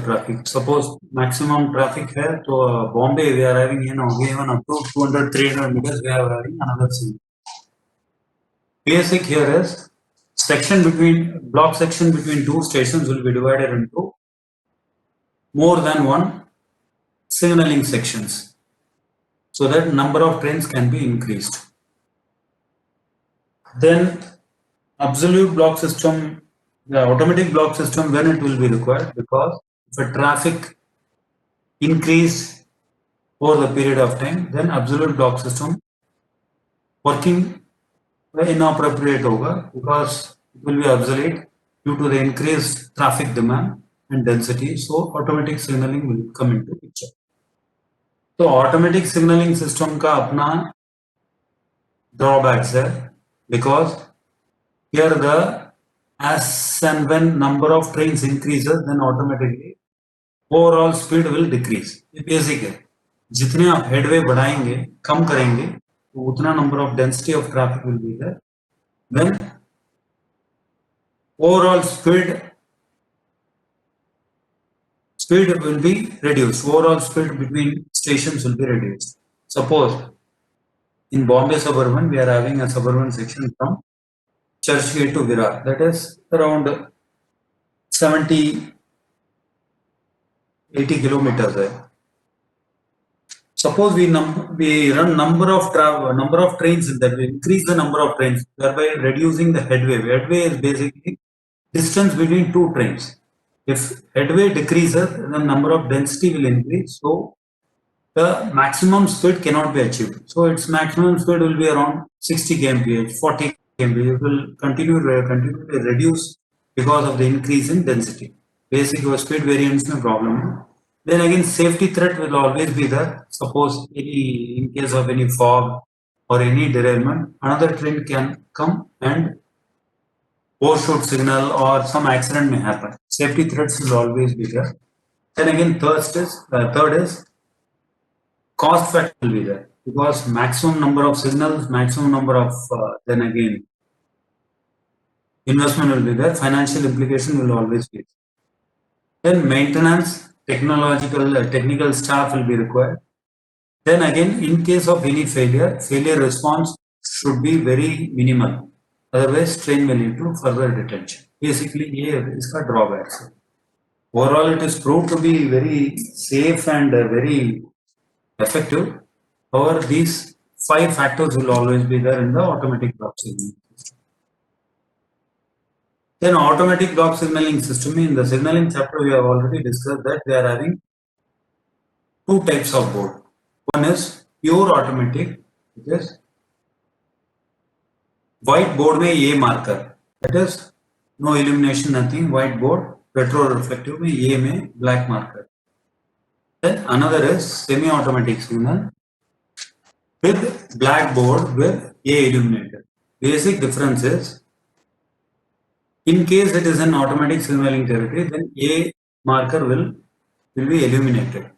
traffic. Suppose maximum traffic here to Bombay, we are having even up to 200, 300 meters. We are having another scene. Basic here is block section between two stations will be divided into more than one signaling sections, so that number of trains can be increased. Then absolute block system, the automatic block system, when it will be required, because if a traffic increase over the period of time, then absolute block system working inappropriate hoga, because it will be obsolete due to the increased traffic demand and density. So automatic signaling will come into picture. So automatic signaling system का अपना drawbacks है, because here the as and when number of trains increases, then automatically overall speed will decrease. ये basic है. जितने आप headway बढ़ाएंगे, कम करेंगे, तो उतना number of density of traffic will be there. Then overall speed will be reduced. Overall speed between stations will be reduced. Suppose in Bombay Suburban, we are having a suburban section from Churchgate to Virar. That is around 70, 80 kilometers. Suppose we run number of trains in that, we increase the number of trains, thereby reducing the headway. Headway is basically distance between two trains. If headway decreases, the number of density will increase. So the maximum speed cannot be achieved. So its maximum speed will be around 60 kmph, 40 kmph. It will continue to reduce because of the increase in density. Basic speed variance no problem. Then again, safety threat will always be there. Suppose in case of any fog or any derailment, another train can come and overshoot signal, or some accident may happen. Safety threats will always be there. Then again, third is cost factor will be there, because maximum number of signals, maximum number of then again investment will be there. Financial implication will always be there. Then maintenance, technical staff will be required. Then again, in case of any failure response should be very minimal. Otherwise, train will lead to further detention. Basically, ये इसका drawbacks. Overall, it is proved to be very safe and very effective. However, these 5 factors will always be there in the automatic block signaling system. Then automatic block signaling system, in the signaling chapter we have already discussed that we are having 2 types of board. One is pure automatic, which is white board में ये marker, that is no illumination, nothing, white board, retro reflective में ये में black marker. Then another is semi-automatic signal with black board with A illuminated. Basic difference is, in case it is an automatic signaling territory, then A marker will be illuminated,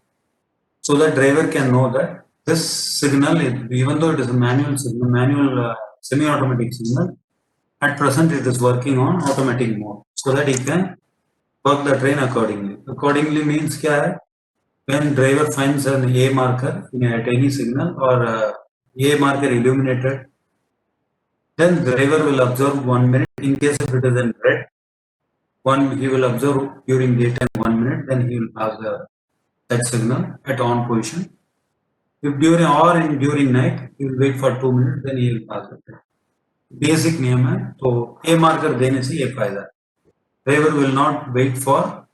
so the driver can know that this signal, even though it is a manual semi-automatic signal, at present it is working on automatic mode, so that he can work the train accordingly. Accordingly means क्या है? When driver finds an A marker at any signal, or A marker illuminated, then the driver will observe 1 minute. In case if it is in red, he will observe during daytime 1 minute, then he will pass that signal at on position. If during night, he will wait for 2 minutes, then he will pass it. Basic नियम है, तो A marker देने से ये फायदा है. Driver will not wait for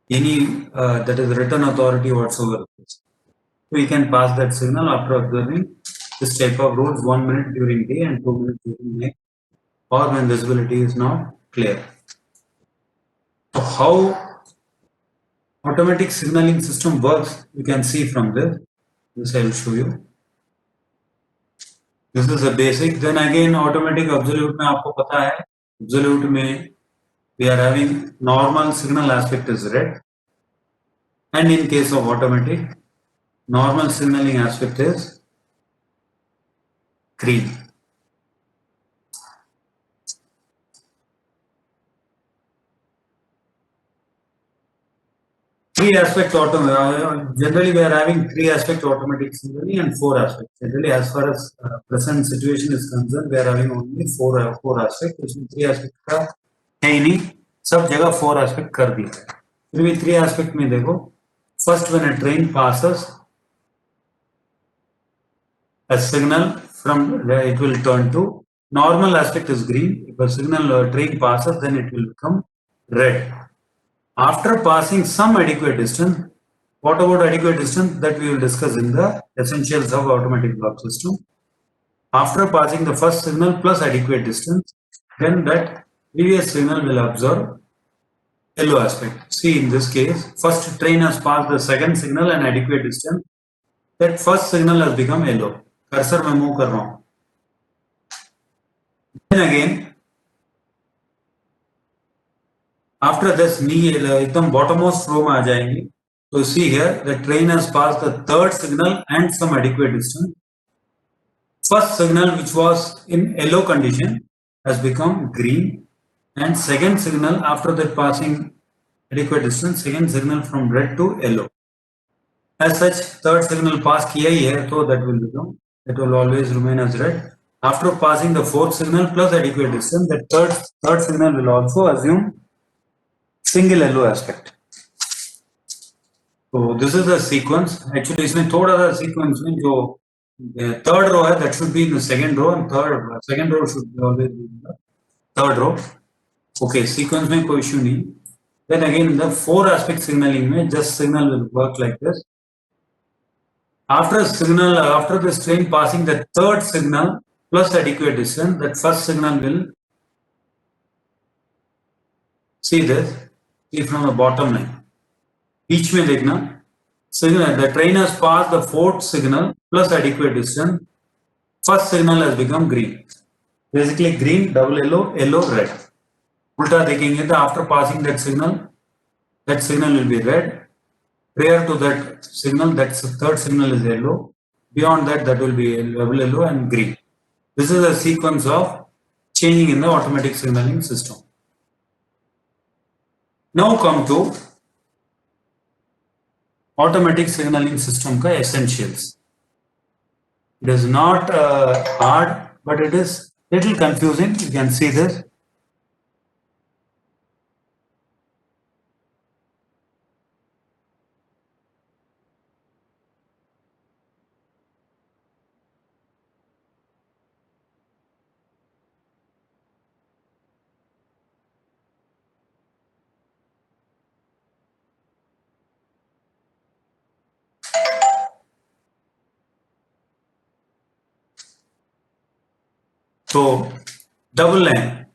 any that is written authority whatsoever. So he can pass that signal after observing this type of roads 1 minute during day and 2 minutes during night, or when visibility is not clear. So how automatic signaling system works, you can see from this. This I will show you. This is a basic. Then again, automatic absolute में आपको पता है, absolute में we are having normal signal aspect is red, and in case of automatic, normal signaling aspect is green. three aspect generally we are having three aspect automatic signaling and four aspects. Generally, as far as present situation is concerned, we are having only four aspects. इसमें three aspect का है ही नहीं, सब जगह four aspect कर दिया है. फिर भी three aspect में देखो, first when a train passes, a signal from it will turn to normal aspect is green. If a signal train passes, then it will become red. After passing some adequate distance, what about adequate distance? That we will discuss in the essentials of automatic block system. After passing the first signal plus adequate distance, then that previous signal will observe yellow aspect. See, in this case, first train has passed the second signal and adequate distance. That first signal has become yellow. Cursor में move कर रहा हूँ. Then again, after this एकदम bottommost row में आ जाएंगे. So see here, the train has passed the third signal and some adequate distance. First signal, which was in yellow condition, has become green, and second signal after that passing adequate distance, second signal from red to yellow. As such, third signal pass किया ही है, so that will always remain as red. After passing the fourth signal plus adequate distance, the third signal will also assume single yellow aspect. So this is the sequence. Actually, इसमें थोड़ा सा sequence में जो third row है, that should be in the second row, and second row should be always in the third row. Okay, sequence में कोई issue नहीं. Then again, in the four aspect signaling में just signal will work like this. After this train passing the third signal plus adequate distance, that first signal will see this. See from the bottom line. बीच में देखना, signal, the train has passed the fourth signal plus adequate distance. First signal has become green. Basically green, double yellow, yellow, red. उल्टा देखेंगे तो after passing that signal will be red. Prior to that signal, that third signal is yellow. Beyond that, that will be double yellow and green. This is a sequence of changing in the automatic signaling system. Now come to automatic signaling system ka essentials. It is not hard, but it is little confusing. You can see this. So, double line.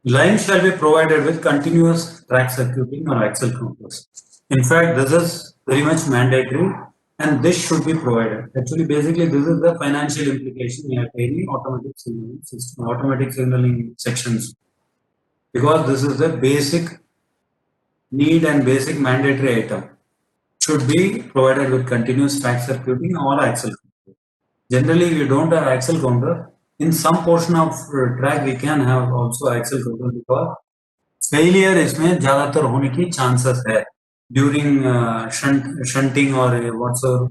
Line shall be provided with continuous track circuiting or axle counters. In fact, this is very much mandatory and this should be provided. Actually, basically, this is the financial implication we have any automatic signaling system, automatic signaling sections. Because this is the basic need and basic mandatory item. Should be provided with continuous track circuiting or axle counter. Generally, we don't have axle counter. In some portion of track we can have also axle counter because failure इसमें ज़्यादातर होने की chances है during shunting or whatsoever.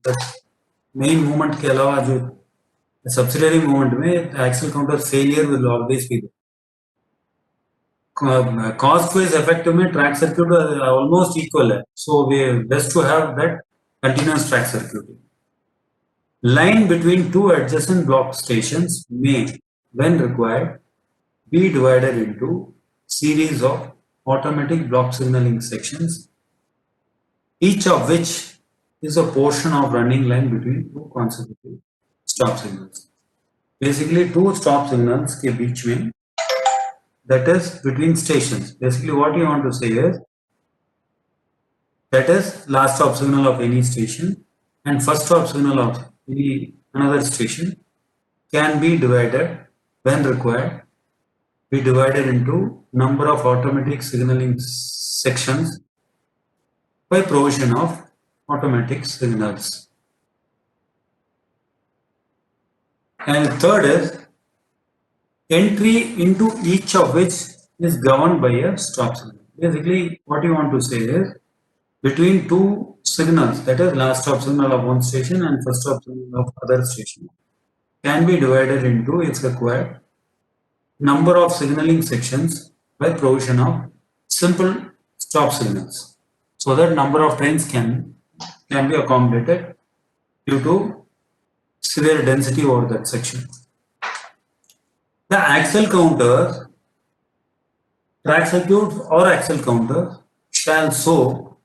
That main movement के अलावा जो subsidiary movement में axle counter failure will always be there. Cost wise effective में track circuit almost equal है, so we best to have that continuous track circuiting. Line between two adjacent block stations may, when required, be divided into series of automatic block signaling sections, each of which is a portion of running line between two consecutive stop signals. Basically, two stop signals के बीच में, that is between stations. Basically, what you want to say is that is last stop signal of any station and first stop signal of another station can be divided when required, be divided into number of automatic signaling sections by provision of automatic signals. And third is entry into each of which is governed by a stop signal. Basically, what you want to say is between two signals, that is last stop signal of one station and first stop signal of other station, can be divided into, if required, number of signaling sections by provision of simple stop signals, so that number of trains can be accommodated due to severe density over that section. The axle counters, track circuits or axle counters shall so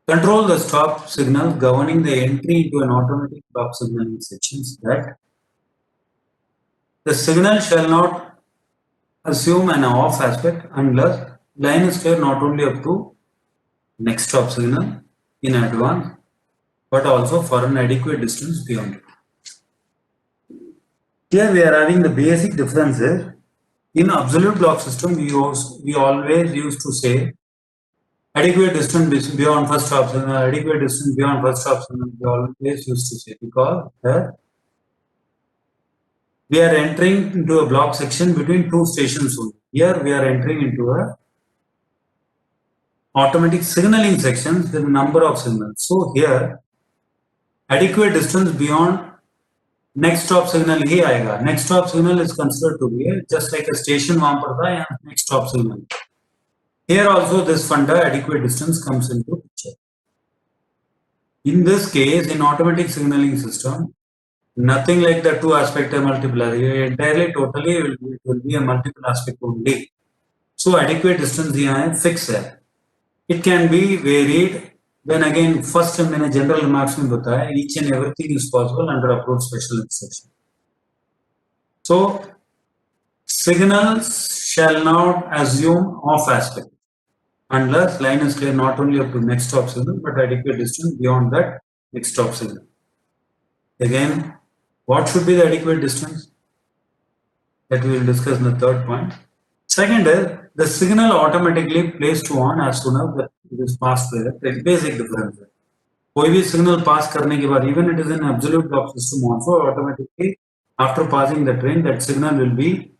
control the stop signal governing the entry into an automatic stop signaling sections that the signal shall not assume an off aspect unless line is clear not only up to next stop signal in advance but also for an adequate distance beyond it. Here we are having the basic differences. In absolute block system, we always used to say adequate distance beyond first stop signal, adequate distance beyond first stop signal, we always used to say, because we are entering into a block section between two stations only. Here we are entering into a automatic signaling section with a number of signals. So here adequate distance beyond next stop signal ही आएगा. Next stop signal is considered to be just like a station वहाँ पर था या next stop signal. Here also this funda adequate distance comes into picture. In this case, in automatic signaling system, nothing like the two aspect multiplier. Entirely, totally, it will be a multiple aspect only. So adequate distance यहाँ है fix है. It can be varied. Then again, first मैंने general remarks में बताया, each and everything is possible under approach special instruction. So signals shall not assume off aspect unless line is clear not only up to next stop signal but adequate distance beyond that next stop signal. Again, what should be the adequate distance? That we will discuss in the third point. Second is the signal automatically plays to on as soon as it is passed through it. That is basic difference. कोई भी signal pass करने के बाद, even it is an absolute block system also, automatically after passing the train, that signal will be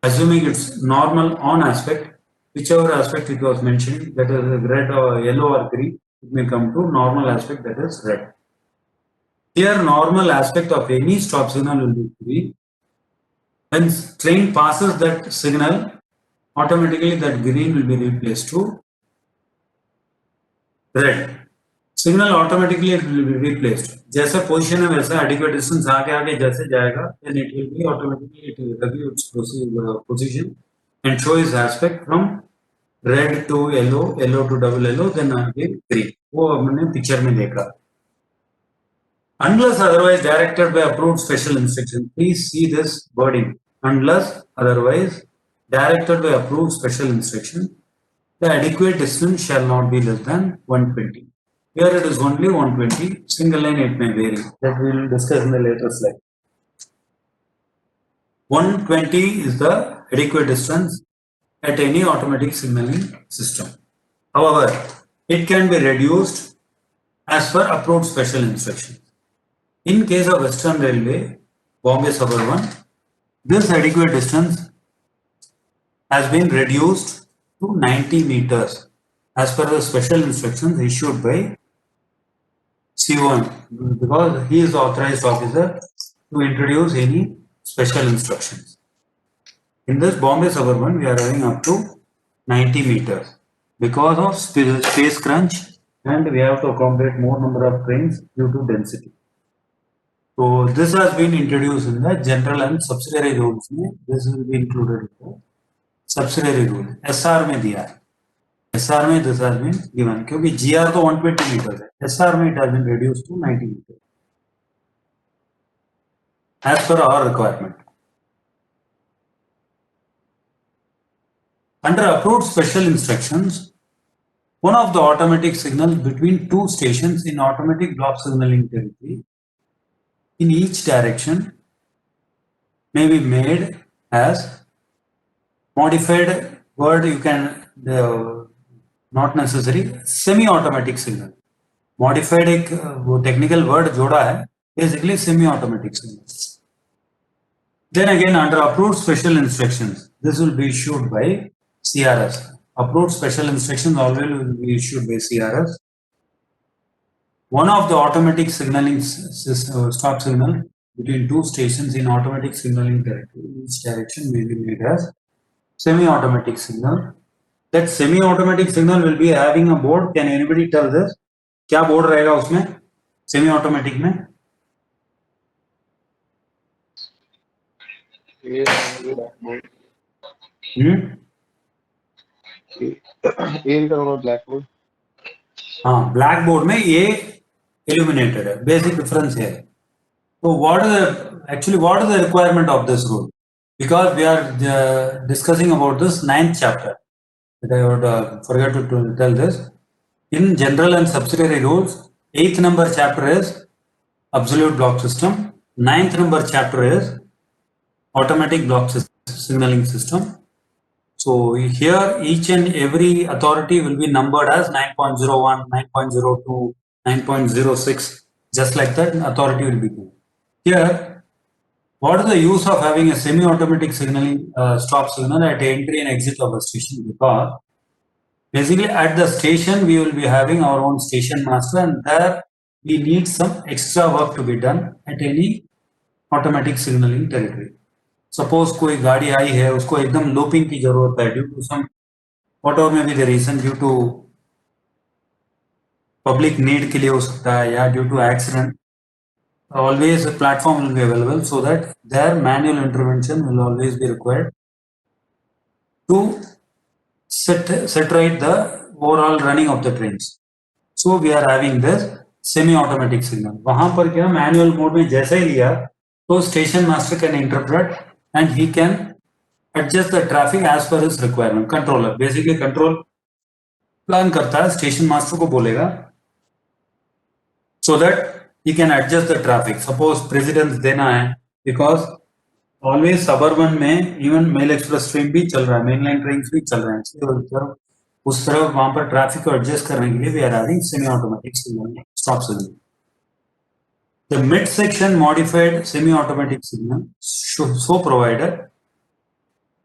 assuming its normal on aspect, whichever aspect it was mentioning, that is red or yellow or green, it may come to normal aspect, that is red. Here normal aspect of any stop signal will be green. When train passes that signal, automatically that green will be replaced to red. Signal automatically it will be replaced. जैसा position है वैसा adequate distance आगे आगे जैसे जाएगा, then it will be automatically it will review its position and show its aspect from red to yellow, yellow to double yellow, then again green. वो हमने picture में देखा. Unless otherwise directed by approved special instruction. Please see this wording. Unless otherwise directed by approved special instruction, the adequate distance shall not be less than 120. Here it is only 120. Single line it may vary. That we will discuss in the later slide. 120 is the adequate distance at any automatic signaling system. However, it can be reduced as per approved special instruction. In case of Western Railway, Bombay Suburban, this adequate distance has been reduced to 90 meters as per the special instructions issued by C1, because he is the authorized officer to introduce any special instructions. In this Bombay Suburban, we are having up to 90 meters because of space crunch, and we have to accommodate more number of trains due to density. So this has been introduced in the general and subsidiary rules. This will be included in the subsidiary rule. SR में दिया है. SR में this has been given. क्योंकि GR तो 120 meters है. SR में it has been reduced to 90 meters as per our requirement. Under approved special instructions, one of the automatic signals between two stations in automatic block signaling territory in each direction may be made as modified word, you can not necessary, semi-automatic signal. Modified एक वो technical word जोड़ा है, basically semi-automatic signal. Then again under approved special instructions, this will be issued by CRS, Approved special instructions always will be issued by CRS. One of the automatic signaling stop signal between two stations in automatic signaling direction, each direction may be made as semi-automatic signal. That semi-automatic signal will be having a board. Can anybody tell this? क्या board रहेगा उसमें semi automatic में? हाँ, black board में ये illuminated है. Basic difference है. So what is the requirement of this rule? Because we are discussing about this 9th chapter. That I would forget to tell this. In general and subsidiary rules, 8th number chapter is absolute block system. 9th number chapter is automatic block signaling system. So here each and every authority will be numbered as 9.01, 9.02, 9.06. Just like that, authority will be given. Here, what is the use of having a semi-automatic signaling stop signal at entry and exit of a station? Because basically at the station we will be having our own station master, and there we need some extra work to be done at any automatic signaling territory. Suppose कोई गाड़ी आई है, उसको एकदम looping की जरूरत है, due to some whatever may be the reason, due to public need के लिए हो सकता है या due to accident. Always a platform will be available so that their manual intervention will always be required to set right the overall running of the trains. So we are having this semi-automatic signal. वहां पर क्या manual mode में जैसा ही लिया तो station master can interpret and he can adjust the traffic as per his requirement. Controller basically control plan करता है, station master को बोलेगा so that he can adjust the traffic. Suppose precedence देना है because always suburban में even mail express train भी चल रहा है, mainline trains भी चल रहे हैं, उस तरफ वहां पर ट्रैफिक को एडजस्ट करने के लिए we are having semi-automatic signal stop signal. The mid section modified semi-automatic signal so provided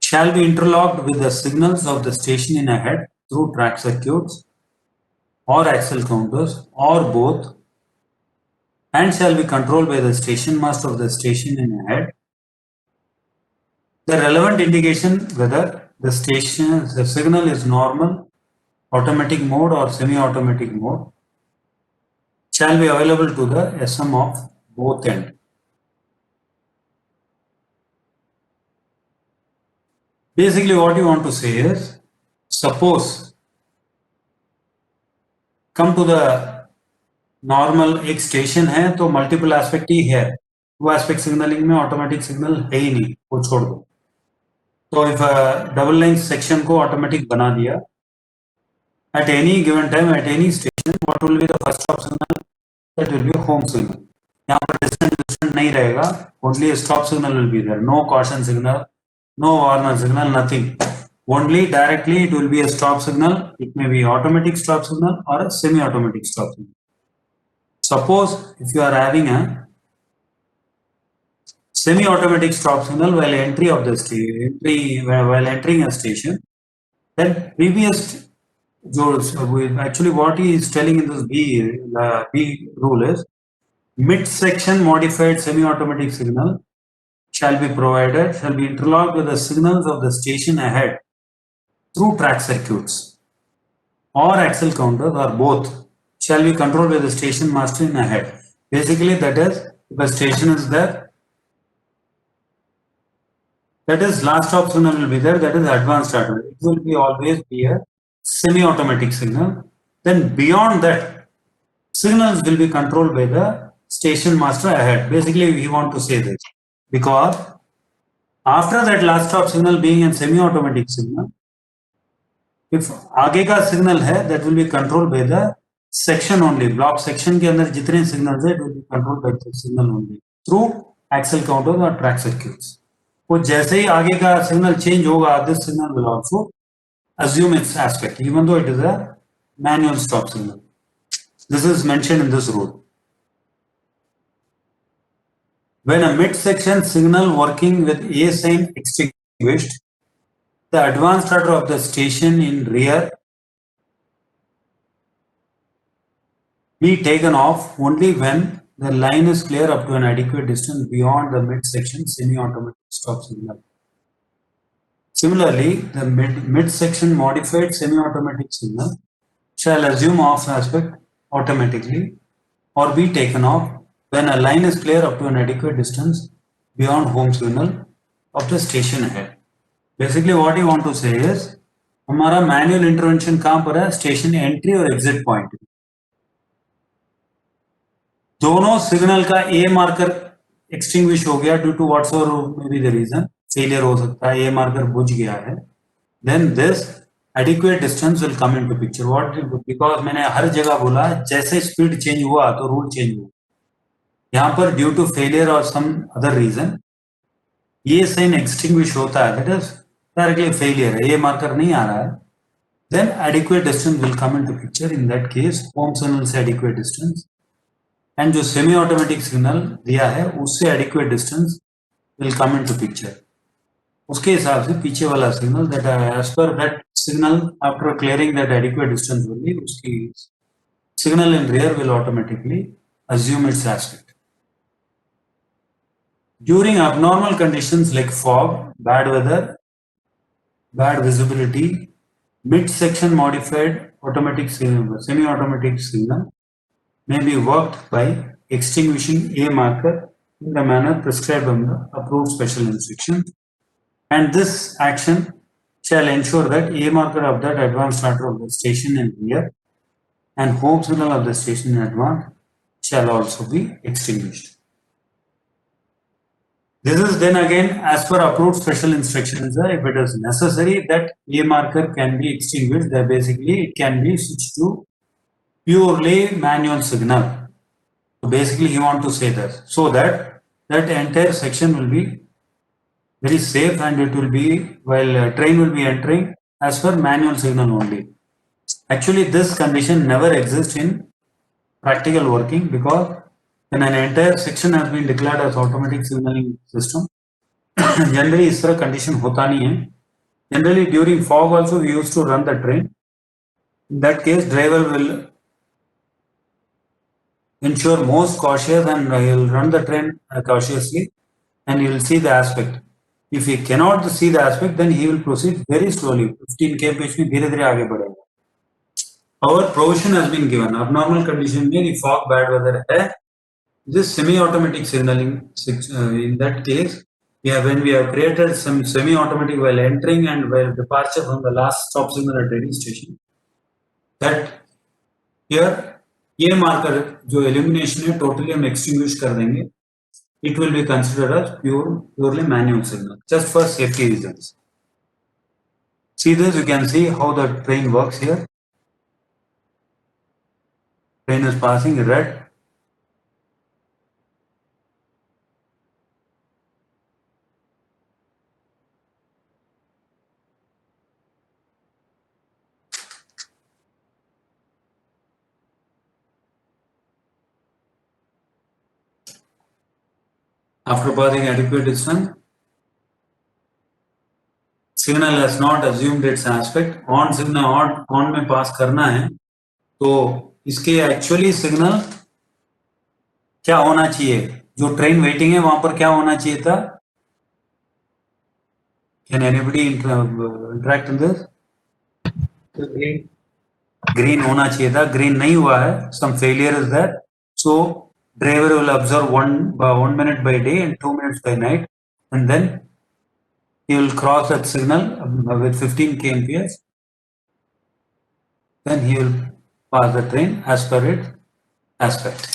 shall be interlocked with the signals of the station in ahead through track circuits or axle counters or both, and shall be controlled by the station master of the station in ahead. The relevant indication whether the signal is normal, automatic mode or semi-automatic mode shall be available to the SM of both ends. Basically what you want to say is, suppose come to the normal एक station है तो multiple aspect ही है, वो aspect signalling में automatic signal है ही नहीं, वो छोड़ दो. तो इफ डबल लाइन सेक्शन को ऑटोमेटिक बना दिया, at any given time at any station what will be the first stop signal? That will be home signal. यहाँ पर distant नहीं रहेगा, only a stop signal will be there, no caution signal, no warner signal, nothing. Only directly it will be a stop signal. It may be automatic stop signal or a semi-automatic stop signal. Suppose if you are having a semi-automatic stop signal while while entering a station, then previous actually what he is telling in this B rule is mid-section modified semi-automatic signal shall be interlocked with the signals of the station ahead through track circuits or axle counters or both shall be controlled by the station master in ahead. Basically that is, if a station is there, that is last stop signal will be there, that is advanced starter. It will be always be a semi-automatic signal. Then beyond that, signals will be controlled by the station master ahead. Basically we want to say this because after that last stop signal being a semi-automatic signal, if आगे का signal है, that will be controlled by the section only. Block section के अंदर जितने signals है, it will be controlled by the signal only through axle counters or track circuits. वो जैसे ही आगे का signal change होगा, this signal will also assume its aspect, even though it is a manual stop signal. This is mentioned in this rule. When a mid-section signal working with A sign extinguished, The advanced starter of the station in rear be taken off only when the line is clear up to an adequate distance beyond the mid-section semi-automatic stop signal. Similarly, the mid-section modified semi-automatic signal shall assume off aspect automatically or be taken off when a line is clear up to an adequate distance beyond home signal of the station ahead. Basically what you want to say is हमारा manual intervention कहाँ पर है station entry और exit point दोनों signal का A marker extinguish हो गया due to whatsoever may be the reason failure हो सकता है ए मार्कर बुझ गया है then this adequate distance will come into picture what because मैंने हर जगह बोला जैसे स्पीड चेंज हुआ तो रूल चेंज हुआ यहाँ पर ड्यू टू फेलियर और सम अदर रीजन ये साइन एक्सटिंग्विश होता है दैट इज डायरेक्टली फेलियर है ये मार्कर नहीं आ रहा है then adequate distance will come into picture in that case home signal से adequate distance and जो semi automatic signal दिया है उससे adequate distance will come into picture उसके हिसाब से पीछे वाला signal that as per that signal after clearing that adequate distance only उसकी signal in rear will automatically assume its aspect. During abnormal conditions like fog, bad weather, bad visibility, mid-section modified automatic semi-automatic signal may be worked by extinguishing a marker in the manner prescribed in the approved special instruction, and this action shall ensure that a marker of that advanced starter of the station in rear and home signal of the station in advance shall also be extinguished. This is then again as per approved special instructions. If it is necessary that a marker can be extinguished, then basically it can be switched to purely manual signal. So basically he want to say that so that that entire section will be very safe and it will be while train will be entering as per manual signal only. Actually this condition never exists in practical working because when an entire section has been declared as automatic signaling system generally इस तरह condition होता नहीं है. Generally during fog also we used to run the train. In that case driver will ensure most cautious and he will run the train cautiously and he will see the aspect. If he cannot see the aspect then he will proceed very slowly 15 km page में धीरे धीरे आगे बढ़ेगा. Our provision has been given. Abnormal condition में the fog bad weather है. This semi-automatic signaling in that case when we have created some semi-automatic while entering and while departure from the last stop signal at any station that here ये marker जो illumination है totally हम extinguish कर देंगे. It will be considered as purely manual signal just for safety reasons. See this, you can see how the train works here. Train is passing red. After passing adequate distance, signal has not assumed its aspect. On signal on में pass करना है तो इसके actually signal क्या होना चाहिए जो train waiting है वहां पर क्या होना चाहिए था Can anybody interact in this? Green होना चाहिए था green नहीं हुआ है some failure is there so driver will observe 1 minute by day and 2 minutes by night and then he will cross that signal with 15 kmph then he will pass the train as per its aspect.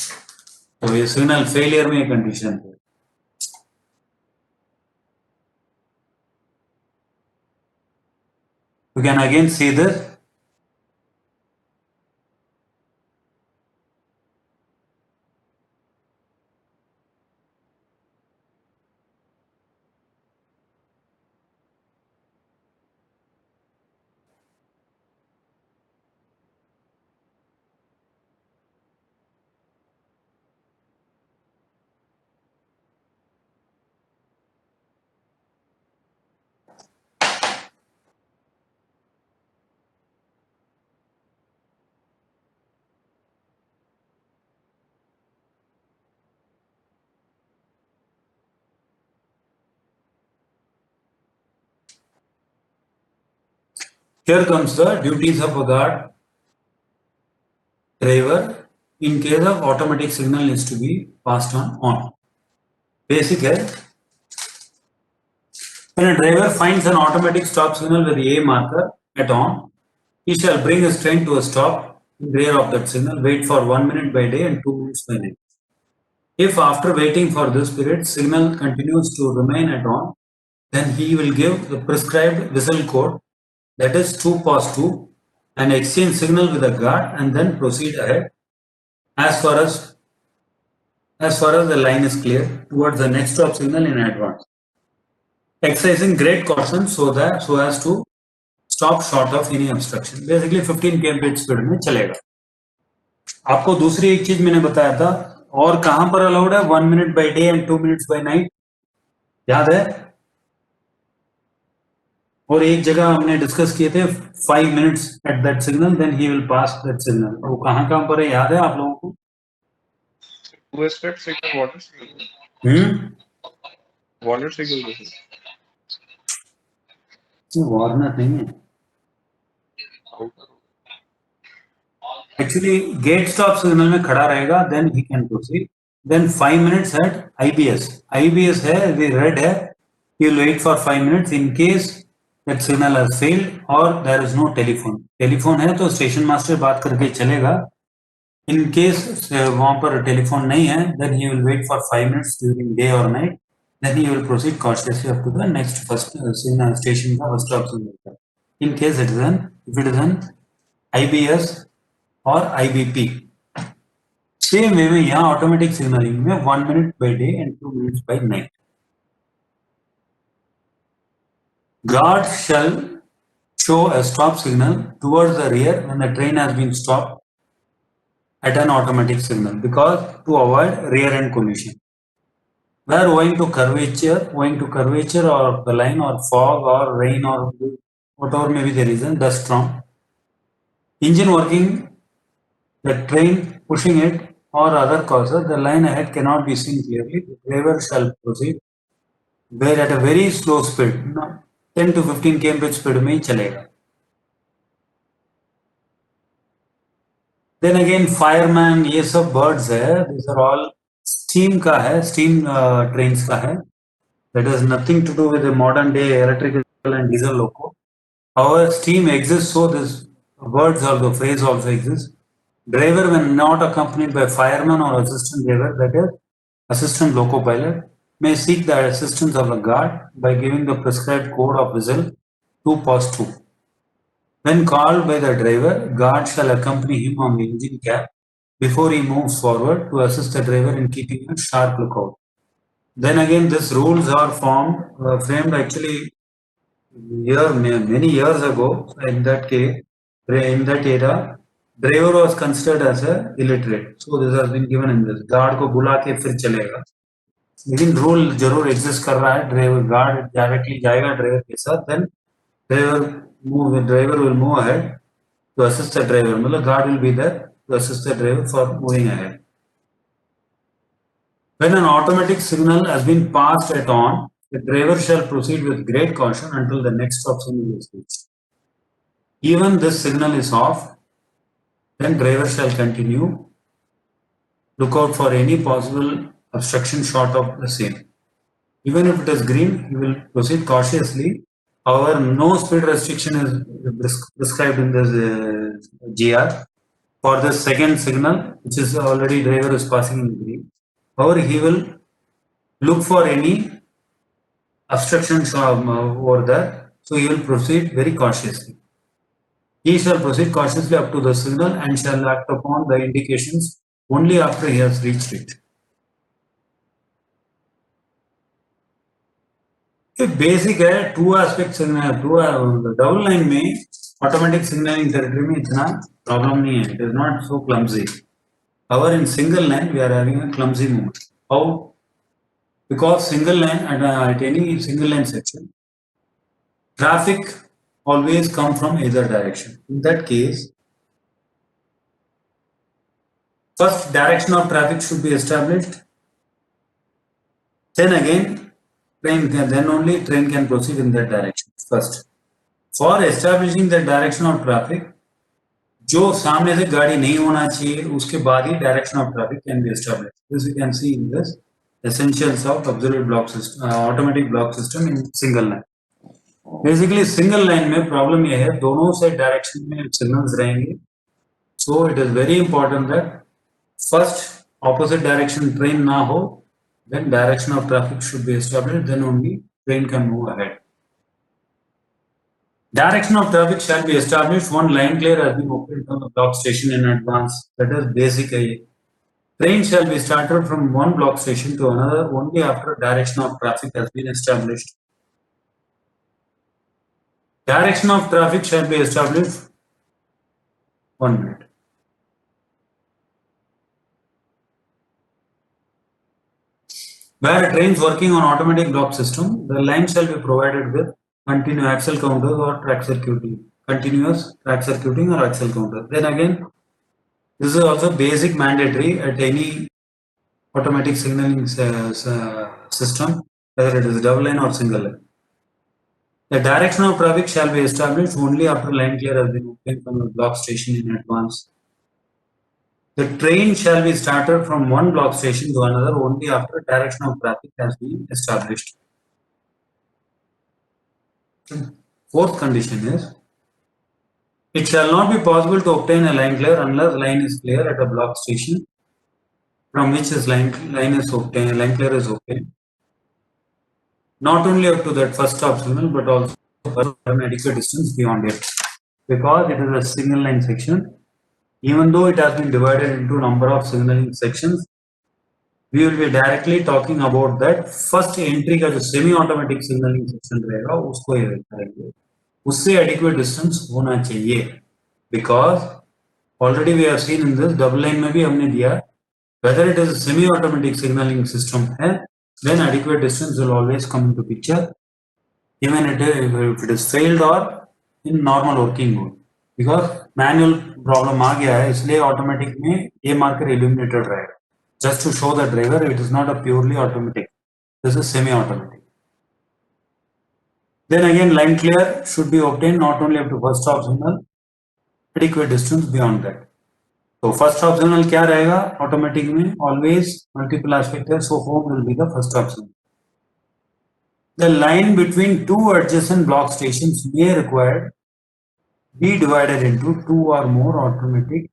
So ये signal failure में condition है. You can again see this. Here comes the duties of a guard driver in case of automatic signal needs to be passed on. Basic है, when a driver finds an automatic stop signal with the A marker at on, he shall bring his train to a stop in rear of that signal, wait for 1 minute by day and 2 minutes by night. If after waiting for this period, signal continues to remain at on, then he will give the prescribed whistle code, that is 2 pause 2, and exchange signal with the guard and then proceed ahead as far as the line is clear towards the next stop signal in advance, exercising great caution so as to stop short of any obstruction. Basically 15 km speed में चलेगा. आपको दूसरी एक चीज मैंने बताया था, और कहां पर अलाउड है 1 minute by day and 2 minutes bye night, याद है? और एक जगह हमने डिस्कस किए थे 5 minutes at that signal, then he will pass that signal. वो कहां पर है, याद है आप लोगों को? Water signal. Water signal. Warner नहीं है एक्चुअली. गेट स्टॉप सिग्नल में खड़ा रहेगा, then he can proceed. Then 5 minutes at IBS है, रेड है, he will wait for 5 minutes in case that signal has failed or there is no telephone है तो station master बात करके चलेगा. इन केस वहां पर टेलीफोन नहीं है, then he will wait for 5 minutes during day or night, then he will proceed cautiously up to the next first signal station का first stop signal. In case it is an IBS और IBP. Same way में यहाँ automatic signalling में 1 minute by day and 2 minutes by night. Guard shall show a stop signal towards the rear when the train has been stopped at an automatic signal, because to avoid rear end collision. Where owing to curvature or the line or fog or rain or whatever may be the reason, dust storm, engine working, the train pushing it or other causes, the line ahead cannot be seen clearly. The driver shall proceed where at a very slow speed, 10 to 15 km speed में ही चलेगा. Then again fireman, ये सब birds है, these are all steam का है, steam trains का है. That has nothing to do with the modern day electrical and diesel loco. However, steam exists, so this words or the phrase also exists. Driver when not accompanied by fireman or assistant driver, that is assistant loco pilot, may seek the assistance of a guard by giving the prescribed code of whistle 2 pause 2. When called by the driver, guard shall accompany him on the engine cap before he moves forward to assist the driver in keeping a sharp lookout. Then again, these rules are framed actually many years ago. In that case, in that era, driver was considered as a illiterate. So this has been given in this. Guard को बुला के फिर चलेगा. लेकिन rule जरूर exist कर रहा है. ड्राइवर गार्ड डायरेक्टली जाएगा ड्राइवर के साथ, then driver will move ahead to assist the driver. मतलब guard will be there to assist the driver for moving ahead. When an automatic signal has been passed at on, the driver shall proceed with great caution until the next stop signal is reached. Even this signal is off, then driver shall continue. Look out for any possible obstruction short of the same. Even if it is green, he will proceed cautiously. However, no speed restriction is prescribed in this GR for the second signal, which is already driver is passing in green. However, he will look for any obstruction over there, so he will proceed very cautiously. He shall proceed cautiously up to the signal and shall act upon the indications only after he has reached it. Basic है. 2 aspect signal, double line में automatic signalling territory में इतना problem नहीं है. It is not so clumsy. However, in single line we are having a clumsy movement. How? Because single line at any single line section, traffic always come from either direction. In that case, first direction of traffic should be established. Then again, then only train can proceed in that direction first. For establishing the direction of traffic, जो सामने से गाड़ी नहीं होना चाहिए उसके बाद ही direction of traffic can be established. This we can see in this essentials of absolute block system, automatic block system in single line. Basically single line में problem ये है दोनों से direction में signals रहेंगे. So it is very important that first opposite direction train ना हो, then direction of traffic should be established, then only train can move ahead. Direction of traffic shall be established. One line clear has been opened from the block station in advance. That is basic. Train shall be started from one block station to another only after direction of traffic has been established. Direction of traffic shall be established. 1 minute. Where a train is working on automatic block system, the line shall be provided with continuous axle counters or track circuiting. Continuous track circuiting or axle counter. Then again, this is also basic mandatory at any automatic signaling system, whether it is double line or single line. The direction of traffic shall be established only after line clear has been obtained from the block station in advance. The train shall be started from one block station to another only after direction of traffic has been established. Fourth condition is, it shall not be possible to obtain a line clear unless line is clear at a block station from which this line clear is obtained. Not only up to that first stop signal, but also for an adequate distance beyond it. Because it is a single line section, even though it has been divided into number of signaling sections, we will be directly talking about that first entry का जो semi automatic signaling section रहेगा उसको ये करेंगे. उससे adequate distance होना चाहिए. Because already we have seen in this double line में भी हमने दिया, whether it is a semi automatic signaling system है, then adequate distance will always come into picture. Even if it is failed or in normal working mode, because manual problem आ गया है इसलिए automatic में ये marker illuminated रहेगा. Just to show the driver it is not a purely automatic. This is semi-automatic. Then again line clear should be obtained not only up to first stop signal, adequate distance beyond that. So first stop signal क्या रहेगा automatic में always multiple aspect है, so home will be the first stop signal. The line between two adjacent block stations may require be divided into two or more automatic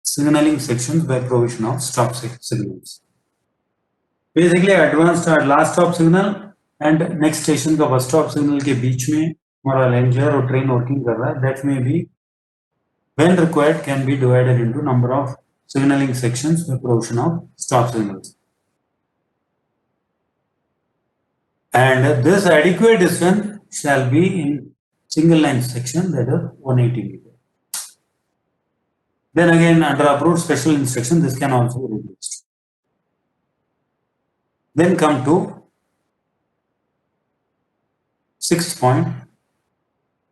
signaling sections by provision of stop signals. Basically advanced last stop signal and next station का first stop signal के बीच में हमारा line clear और train working कर रहा है, that may be when required can be divided into number of signaling sections by provision of stop signals. And this adequate distance shall be in single line section, that is 180 meter. Then again under approved special instruction this can also be reduced. Then come to sixth point.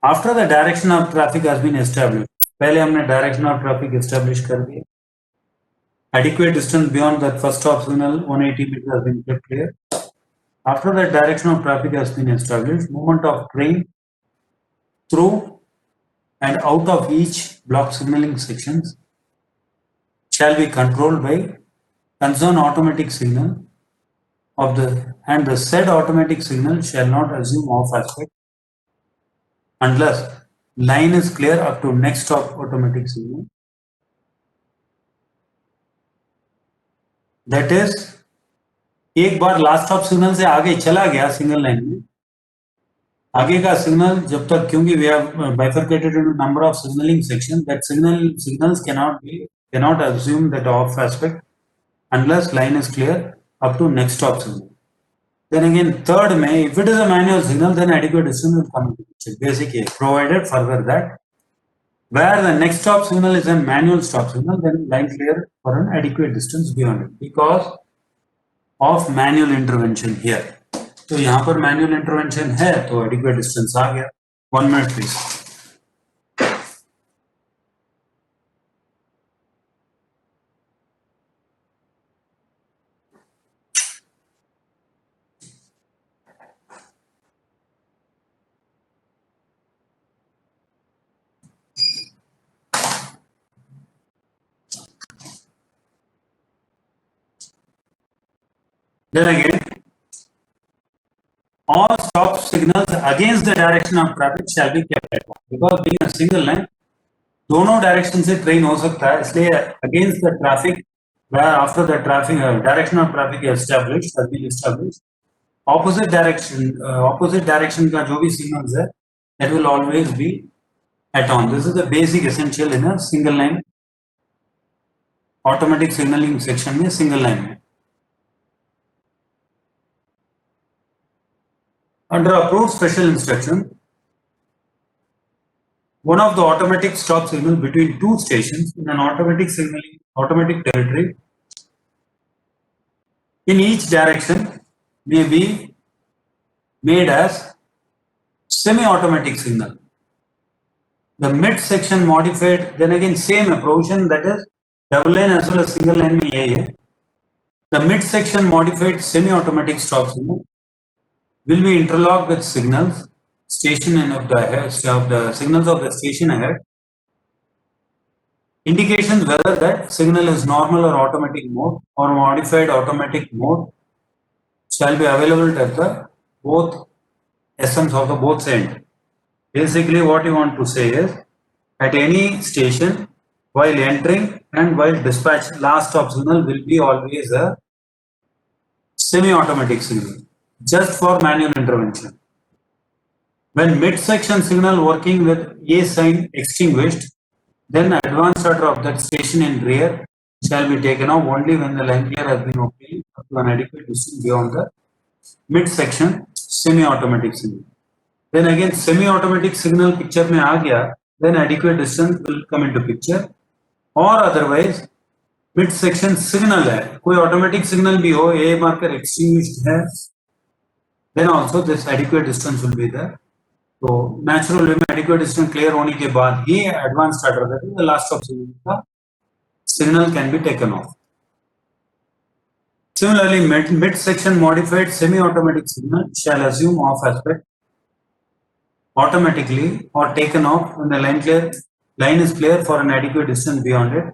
After the direction of traffic has been established, पहले हमने direction of traffic establish कर दिया. Adequate distance beyond that first stop signal 180 meter has been kept clear. After that direction of traffic has been established, movement of train through and out of each block signaling sections shall be controlled by concerned automatic signal of the said automatic signal shall not assume off aspect unless line is clear up to next stop automatic signal. That is, एक बार last stop signal से आगे चला गया single line में, आगे का signal जब तक, क्योंकि we have bifurcated into number of signaling sections, that signals cannot assume that off aspect unless line is clear up to next stop signal. Then again third में if it is a manual signal then adequate distance will come into picture. Basic है, provided further that where the next stop signal is a manual stop signal then line clear for an adequate distance beyond it because of manual intervention here. तो यहाँ पर manual intervention है तो adequate distance आ गया. 1 minute please. Then again, all stop signals against the direction of traffic shall be kept at once. Because being a single line, दोनों direction से train हो सकता है, इसलिए against the traffic where after the traffic direction of traffic is established has been established, opposite direction का जो भी signals है that will always be at on. This is the basic essential in a single line automatic signaling section में single line में. Under approved special instruction, one of the automatic stop signal between two stations in an automatic territory in each direction may be made as semi-automatic signal. The mid section modified, then again same provision, that is double line as well as single line में यही है. The mid section modified semi-automatic stop signal will be interlocked with signals station and of the signals of the station ahead. Indications whether that signal is normal or automatic mode or modified automatic mode shall be available at the both SMs of the both ends. Basically, what you want to say is, at any station, while entering and while dispatch, last stop signal will be always a semi-automatic signal, just for manual intervention. When mid-section signal working with A sign extinguished, then advance order of that station in rear shall be taken off only when the line clear has been obtained up to an adequate distance beyond the mid-section semi-automatic signal. Then again semi-automatic signal picture में आ गया, then adequate distance will come into picture. Or otherwise mid-section signal है, कोई automatic signal भी हो, A marker extinguished है, then also this adequate distance will be there. तो natural way में adequate distance clear होने के बाद ही advanced starter that is the last stop signal का signal can be taken off. Similarly, mid-section modified semi-automatic signal shall assume off aspect automatically or taken off when the line is clear for an adequate distance beyond it,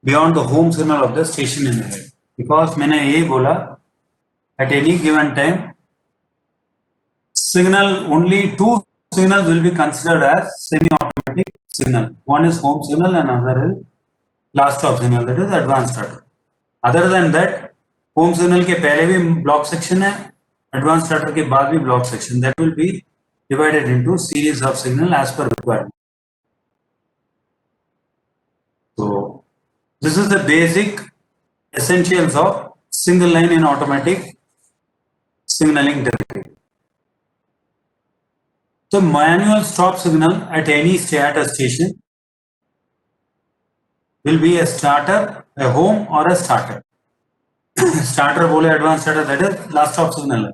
beyond the home signal of the station in ahead. Because मैंने ये बोला, at any given time signal, only two signals will be considered as semi-automatic signal. One is home signal and another is last stop signal, that is advanced starter. Other than that, home signal के पहले भी block section है, advanced starter के बाद भी block section. That will be divided into series of signal as per requirement. So this is the basic essentials of single line in automatic signaling territory. So manual stop signal at any station will be a starter, a home or a starter. Starter बोले advanced starter, that is last stop signal.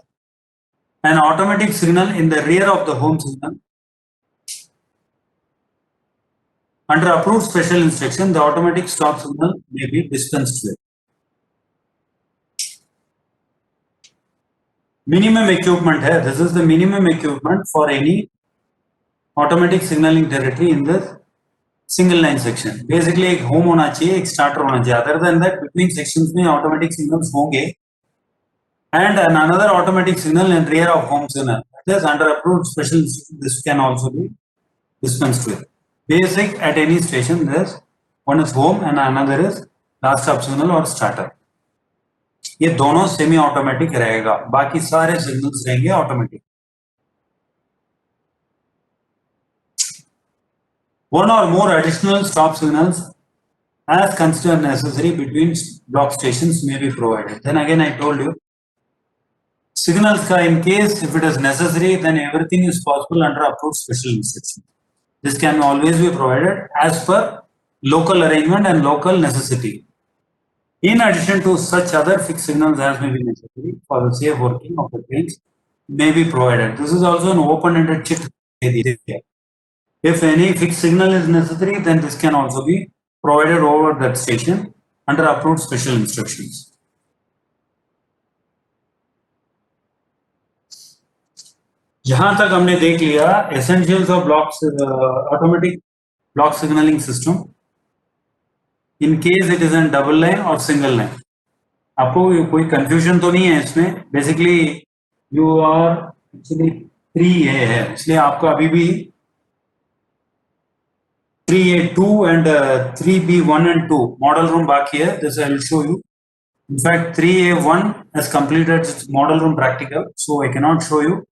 An automatic signal in the rear of the home signal. Under approved special instruction, the automatic stop signal may be dispensed with. Minimum equipment है, this is the minimum equipment for any automatic signaling territory in the single line section. Basically एक home होना चाहिए, एक starter होना चाहिए. Other than that, between sections में automatic signals होंगे and another automatic signal in rear of home signal. That is under approved special instruction, this can also be dispensed with. Basic at any station, there's one is home and another is last stop signal or starter. ये दोनों semi automatic रहेगा, बाकी सारे signals रहेंगे automatic. One or more additional stop signals as considered necessary between block stations may be provided. Then again I told you, signals ka in case if it is necessary, then everything is possible under approved special instruction. This can always be provided as per local arrangement and local necessity. In addition to such other fixed signals as may be necessary for the safe working of the trains may be provided. This is also an open-ended chit. If any fixed signal is necessary, then this can also be provided over that station under approved special instructions. जहां तक हमने देख लिया essentials of blocks automatic block signaling system in case it is in double line or single line. आपको कोई confusion तो नहीं है इसमें? Basically you are actually 3A है, इसलिए आपका अभी भी 3A2 and 3B1 and 2 model room बाकी है. This I will show you. In fact, 3A1 has completed its model room practical, so I cannot show you.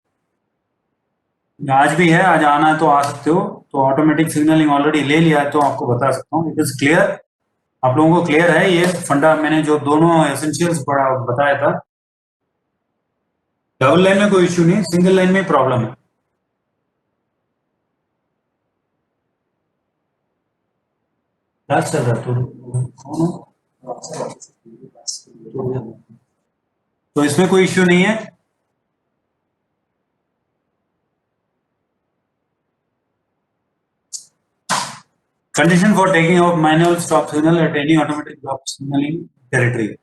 आज भी है, आज आना है तो आ सकते हो. तो ऑटोमेटिक सिग्नलिंग ऑलरेडी ले लिया है तो आपको बता सकता हूँ. इट इज क्लियर, आप लोगों को क्लियर है ये फंडा? मैंने जो दोनों एसेंशियल्स पढ़ा बताया था. डबल लाइन में कोई इश्यू नहीं, सिंगल लाइन में प्रॉब्लम है. क्या चल रहा है? तो इसमें कोई इश्यू नहीं है. Condition for taking off manual stop signal at any automatic block signaling territory.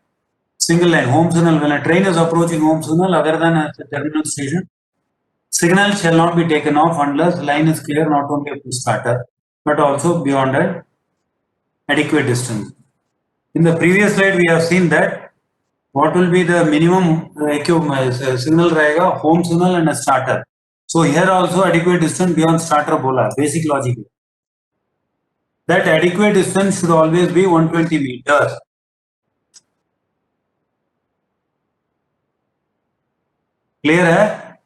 Single line home signal. When a train is approaching home signal other than at the terminal station, signal shall not be taken off unless line is clear not only up to starter but also beyond an adequate distance. In the previous slide, we have seen that what will be the minimum signal रहेगा, home signal and a starter. So here also adequate distance beyond starter bola, basic logic. That adequate distance should always be 120 meters. Clear है?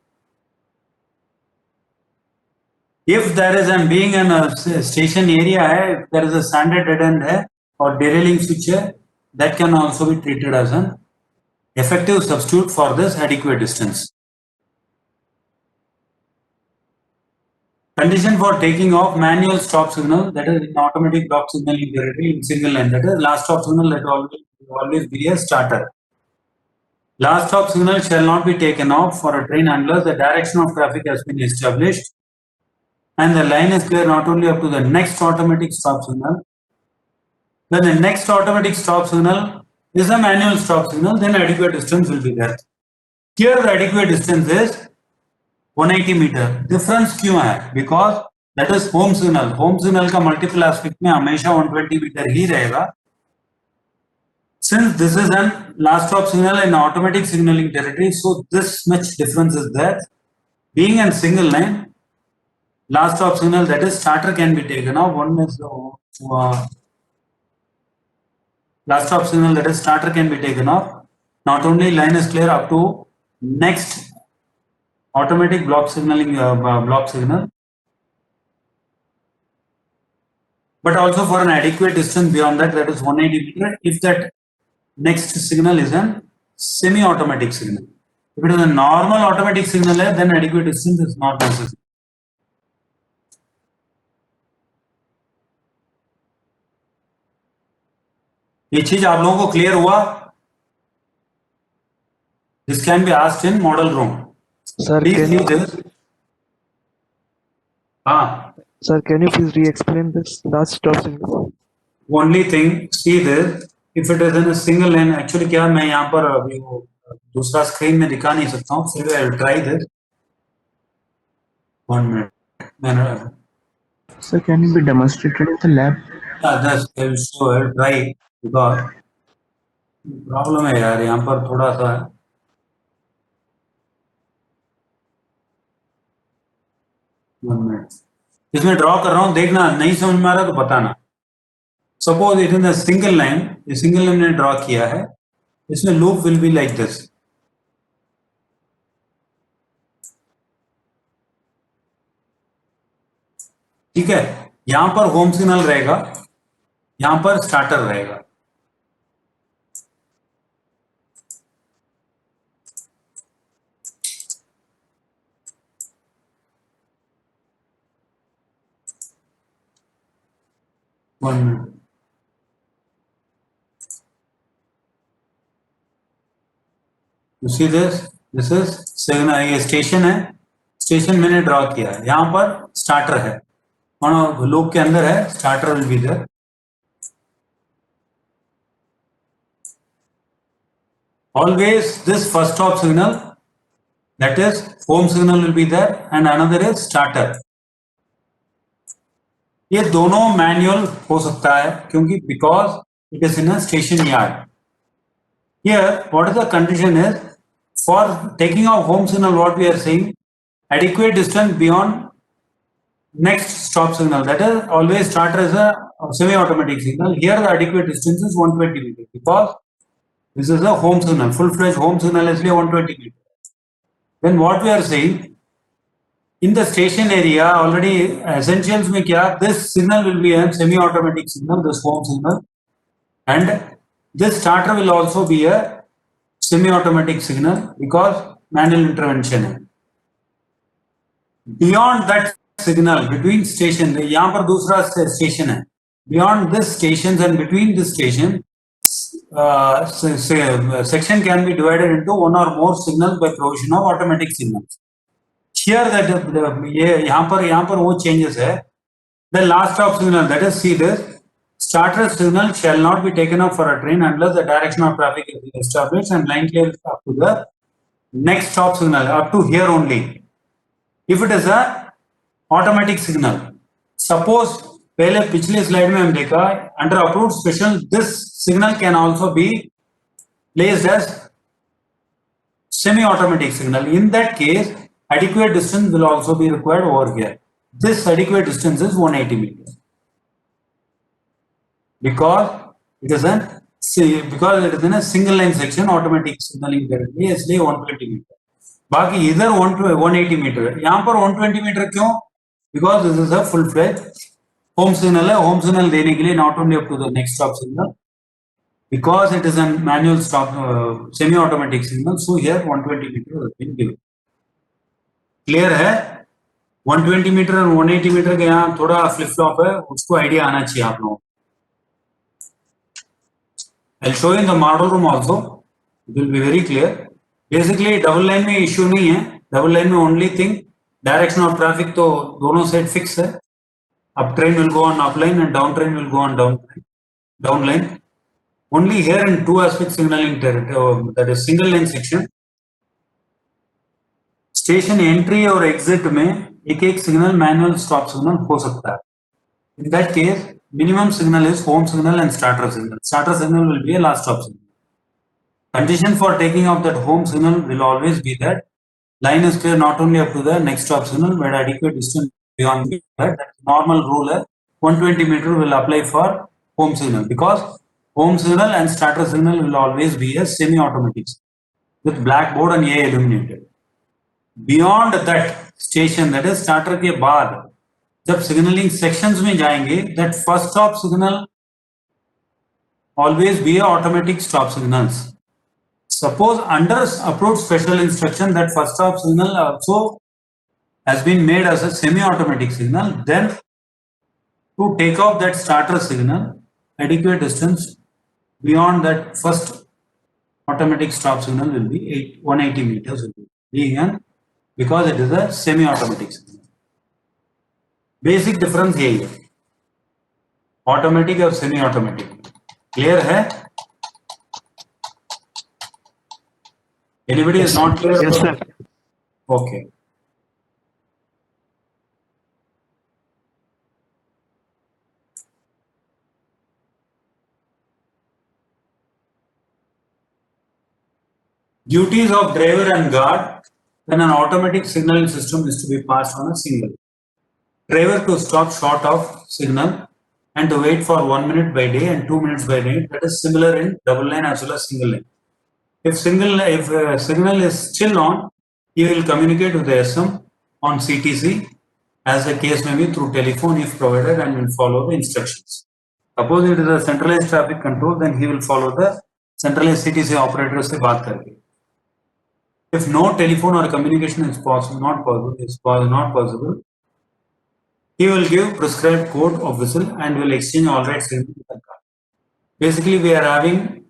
If there is an being in a station area है, if there is a standard dead end है और derailing switch है, that can also be treated as an effective substitute for this adequate distance. Condition for taking off manual stop signal, that is in automatic block signaling territory in single line, that is last stop signal that always be a starter. Last stop signal shall not be taken off for a train unless the direction of traffic has been established and the line is clear not only up to the next automatic stop signal. When the next automatic stop signal is a manual stop signal, then adequate distance will be there. Here the adequate distance is 180 meter. Difference क्यों है? Because that is home signal. Home signal का multiple aspect में हमेशा 120 meter ही रहेगा. Since this is an last stop signal in automatic signaling territory, so this much difference is there. Being in single line, last stop signal, that is starter can be taken off. One is last stop signal, that is starter can be taken off. Not only line is clear up to next automatic block signaling block signal, but also for an adequate distance beyond that, that is 180 meter. If that next signal is a semi-automatic signal. If it is a normal automatic signal, then adequate distance is not necessary. ये चीज आप लोगों को clear हुआ? This can be asked in model room. Sir, Sir, can you please re-explain this last stop signal? Only thing, see this. If it is in a single lane, actually क्या मैं यहाँ पर अभी वो दूसरा स्क्रीन में दिखा नहीं सकता हूँ. फिर I will try this. 1 minute. Sir, can it be demonstrated in the lab? Yeah, that's I will show. I will try because problem है यार यहाँ पर थोड़ा सा. 1 minute. इसमें ड्रॉ कर रहा हूँ, देखना नहीं समझ में आ रहा तो बताना. Suppose it is a single line, ये सिंगल लाइन मैंने ड्रॉ किया है. इसमें loop will be like this. ठीक है, यहां पर होम सिग्नल रहेगा, यहां पर स्टार्टर रहेगा. One minute. You see this? This is signal, ये स्टेशन है. स्टेशन मैंने ड्रॉ किया है, यहां पर स्टार्टर है और लूप के अंदर है starter will be there. Always this first stop signal, that is home signal will be there and another is starter. ये दोनों मैनुअल हो सकता है क्योंकि because it is in a station yard. Here, what is the condition is, for taking off home signal, what we are saying, adequate distance beyond next stop signal. That is always start as a semi-automatic signal. Here the adequate distance is 120 meters because this is a home signal, full-fledged home signal is 120 meters. Then what we are saying, in the station area already essentials में क्या, this signal will be a semi-automatic signal, this home signal, and this starter will also be a semi-automatic signal because manual intervention है. Beyond that signal, between station, यहाँ पर दूसरा station है. Beyond this stations and between this station, section can be divided into one or more signals by provision of automatic signals. Here that ये यहाँ पर वो changes है. The last stop signal, that is, see this, starter signal shall not be taken up for a train unless the direction of traffic is established and line clear up to the next stop signal, up to here only. If it is a automatic signal, suppose पहले पिछले slide में हम देखा, under approved special this signal can also be placed as semi-automatic signal. In that case, adequate distance will also be required over here. This adequate distance is 180 meters because it is in a single line section automatic signaling currently, इसलिए 120 meter. बाकी इधर 180 metre, यहाँ पर 120 metre क्यों? Because this is a full-fledged home signal है. Home signal देने के लिए not only up to the next stop signal, because it is a manual stop semi-automatic signal, so here 120 meter has been given. Clear है? 120 metre और 180 metre के यहाँ थोड़ा flip flop है, उसको आइडिया आना चाहिए आप लोगों को. I'll show you in the model room also. It will be very clear. Basically double line में issue नहीं है. Double line में only thing, direction of traffic तो दोनों साइड फिक्स है. Up train will go on up line and down train will go on down line. Only here in two aspect signaling that is single lane section. Station entry और exit में एक एक signal manual stop signal हो सकता है. In that case, minimum signal is home signal and starter signal. Starter signal will be a last stop signal. Condition for taking off that home signal will always be that line is clear not only up to the next stop signal but adequate distance beyond that. Normal rule है 120 meter will apply for home signal because home signal and starter signal will always be a semi-automatic with black board and ये illuminated. Beyond that station, that is starter के बाद जब signaling sections में जाएंगे, that first stop signal always be a automatic stop signals. Suppose under approved special instruction that first stop signal also has been made as a semi-automatic signal, then to take off that starter signal, adequate distance beyond that first automatic stop signal will be 180 meters because it is a semi-automatic signal. Basic difference यही है, automatic और semi-automatic. Clear है? Anybody is not clear? Yes, sir. Okay. Duties of driver and guard when an automatic signaling system is to be passed on a signal. Driver to stop short of signal and to wait for 1 minute by day and 2 minutes by night. That is similar in double line as well as single line. If signal is still on, he will communicate with the SM on CTC as the case may be through telephone if provided and will follow the instructions. Suppose it is a centralized traffic control, then he will follow the centralized CTC operator से बात करके. If no telephone or communication is not possible, he will give prescribed code of whistle and will exchange all rights with the car. Basically, we are having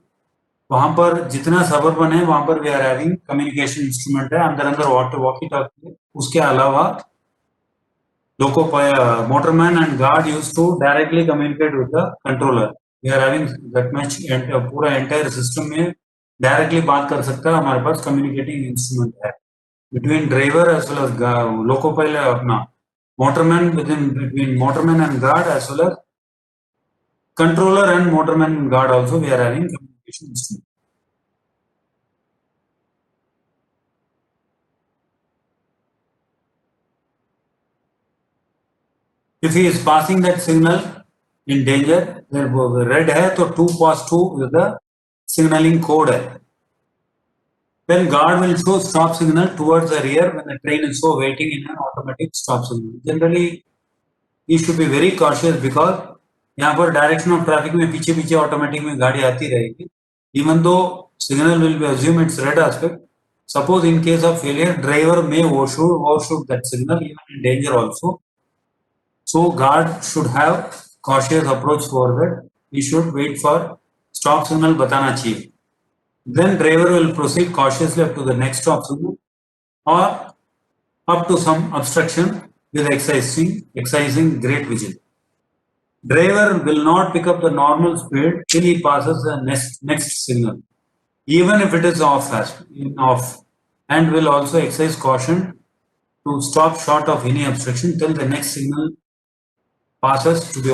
वहाँ पर जितना suburban है वहाँ पर we are having communication instrument है, अंदर walkie talkie है. उसके अलावा लोको motorman and guard used to directly communicate with the controller. We are having that much पूरा entire system में डायरेक्टली बात कर सकता है. हमारे पास कम्युनिकेटिंग इंस्ट्रूमेंट है between driver as well as loco pilot अपना motorman between motorman and guard as well as controller and motorman and guard also we are having communication instrument. If he is passing that signal in danger, then red है तो 2 is the signaling code है. Then guard will show stop signal towards the rear when the train is so waiting in an automatic stop signal. Generally, he should be very cautious because यहाँ पर direction of traffic में पीछे पीछे automatic में गाड़ी आती रहेगी. Even though signal will be assume its red aspect, suppose in case of failure, driver may overshoot that signal even in danger also. So guard should have cautious approach for that. He should wait for stop signal बताना चाहिए. Then driver will proceed cautiously up to the next stop signal or up to some obstruction with exercising great vigilance. Driver will not pick up the normal speed till he passes the next signal, even if it is off, and will also exercise caution to stop short of any obstruction till the next signal passes to be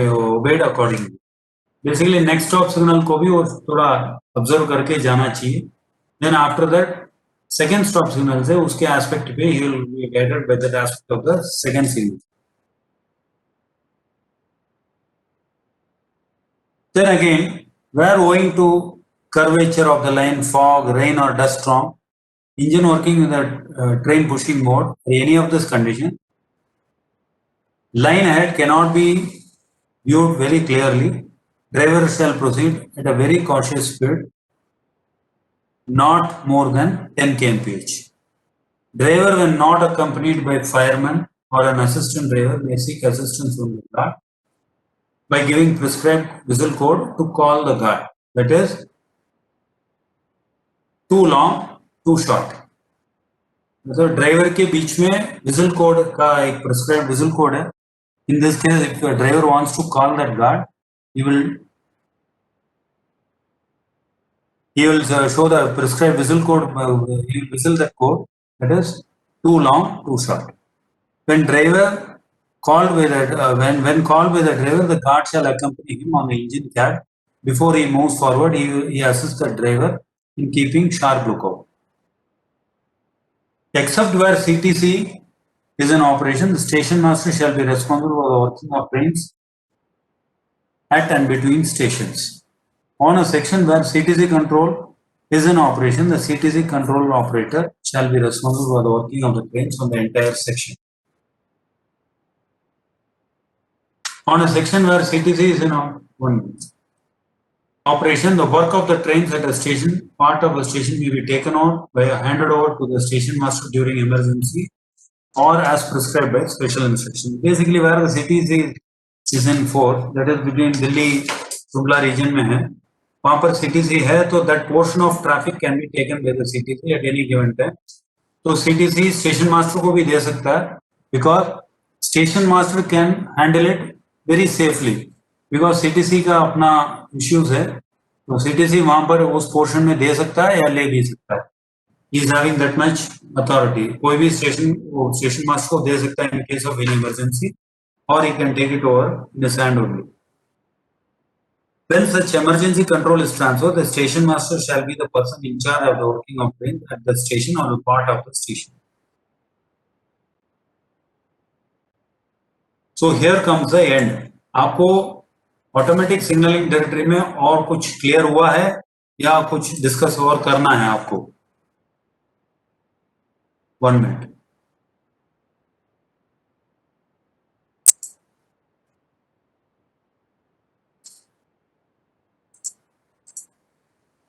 obeyed accordingly. Basically, next stop signal को भी वो थोड़ा observe करके जाना चाहिए. Then after that, second stop signal से उसके aspect पे he will be guided by that aspect of the second signal. Then again, where owing to curvature of the line, fog, rain or dust storm, engine working in the train pushing mode, or any of this condition, line ahead cannot be viewed very clearly. Driver shall proceed at a very cautious speed, not more than 10 kmph. Driver, when not accompanied by fireman or an assistant driver, may seek assistance from the guard by giving prescribed whistle code to call the guard. That is, too long, too short. मतलब driver के बीच में vigil code का एक prescribed vigil code है. In this case, if your driver wants to call that guard, he will show the prescribed whistle code. He will whistle that code. That is too long, too short. When driver called by that, when called by the driver, the guard shall accompany him on the engine cab. Before he moves forward, he assists the driver in keeping sharp lookout. Except where CTC is in operation, the station master shall be responsible for the working of trains at and between stations. On a section where CTC control is in operation, the CTC control operator shall be responsible for the working of the trains on the entire section. On a section where CTC is in operation, the work of the trains at a station, part of a station may be taken on by handed over to the station master during emergency or as prescribed by special instruction. Basically, where the CTC is in force, that is between Delhi Shimla region में है, वहाँ पर CTC है तो that portion of traffic can be taken by the CTC at any given time. तो CTC station master को भी दे सकता है because station master can handle it very safely. Because CTC का अपना issues है, तो CTC वहाँ पर उस portion में दे सकता है या ले भी सकता है. He is having that much authority. कोई भी station master को दे सकता है in case of any emergency, or he can take it over in his hand only. When such emergency control is transferred, the station master shall be the person in charge of the working of train at the station or a part of the station. So here comes the end. आपको automatic signalling directory में और कुछ clear हुआ है या कुछ discuss और करना है आपको? 1 minute.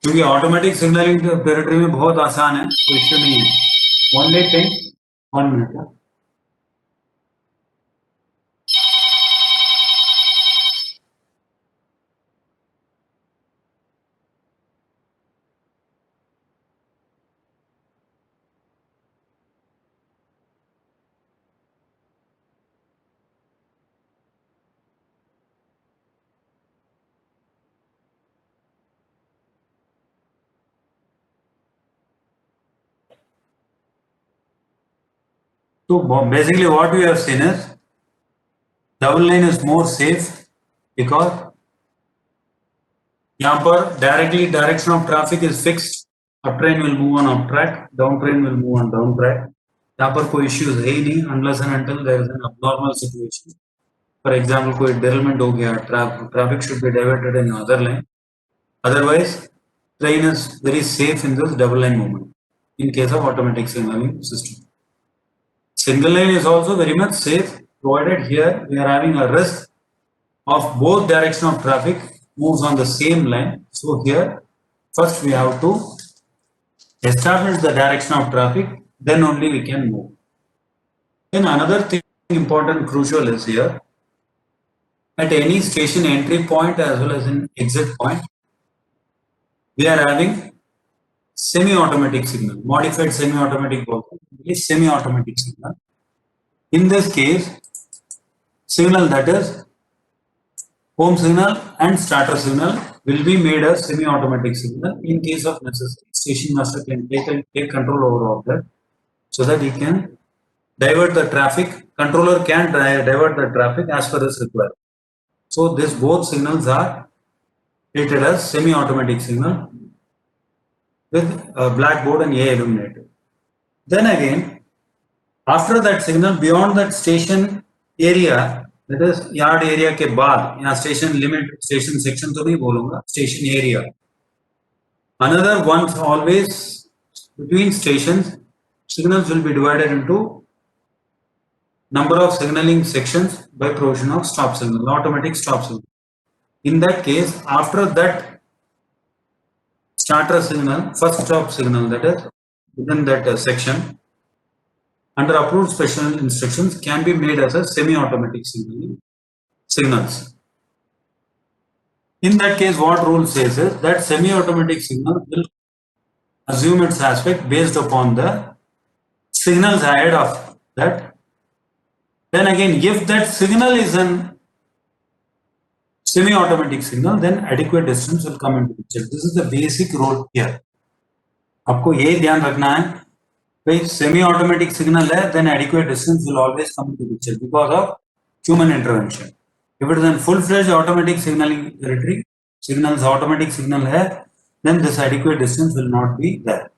क्योंकि ऑटोमेटिक सिग्नलिंग डायरेक्टरी में बहुत आसान है, कोई इश्यू नहीं है. Only thing 1 minute. So basically what we have seen is double lane is more safe because यहाँ पर directly direction of traffic is fixed. Up train will move on up track, down train will move on down track. यहाँ पर कोई issues है ही नहीं unless and until there is an abnormal situation. For example, कोई derailment हो गया, traffic should be diverted in other lane. Otherwise, train is very safe in this double line movement in case of automatic signaling system. Single lane is also very much safe, provided here we are having a risk of both direction of traffic moves on the same line. So here, first we have to establish the direction of traffic, then only we can move. Then another thing important crucial is here, at any station entry point as well as an exit point, we are having semi-automatic signal, modified semi-automatic is semi-automatic signal. In this case, signal that is home signal and starter signal will be made as semi-automatic signal. In case of necessity, station master can take control over that so that he can divert the traffic. Controller can divert the traffic as per his requirement. So these both signals are treated as semi-automatic signal with a blackboard and A illuminated. Then again, after that signal, beyond that station area, that is yard area के बाद, यहाँ station limit, station section तो नहीं बोलूँगा, station area. Another one always between stations, signals will be divided into number of signaling sections by provision of stop signal, automatic stop signal. In that case, after that starter signal, first stop signal, that is within that section, under approved special instructions can be made as a semi-automatic signals. In that case, what rule says is that semi-automatic signal will assume its aspect based upon the signals ahead of that. Then again, if that signal is an semi-automatic signal, then adequate distance will come into picture. This is the basic rule here. आपको ये ध्यान रखना है भाई semi-automatic signal है, then adequate distance will always come into picture because of human intervention. If it is a full-fledged automatic signaling territory, signals automatic signal है, then this adequate distance will not be there.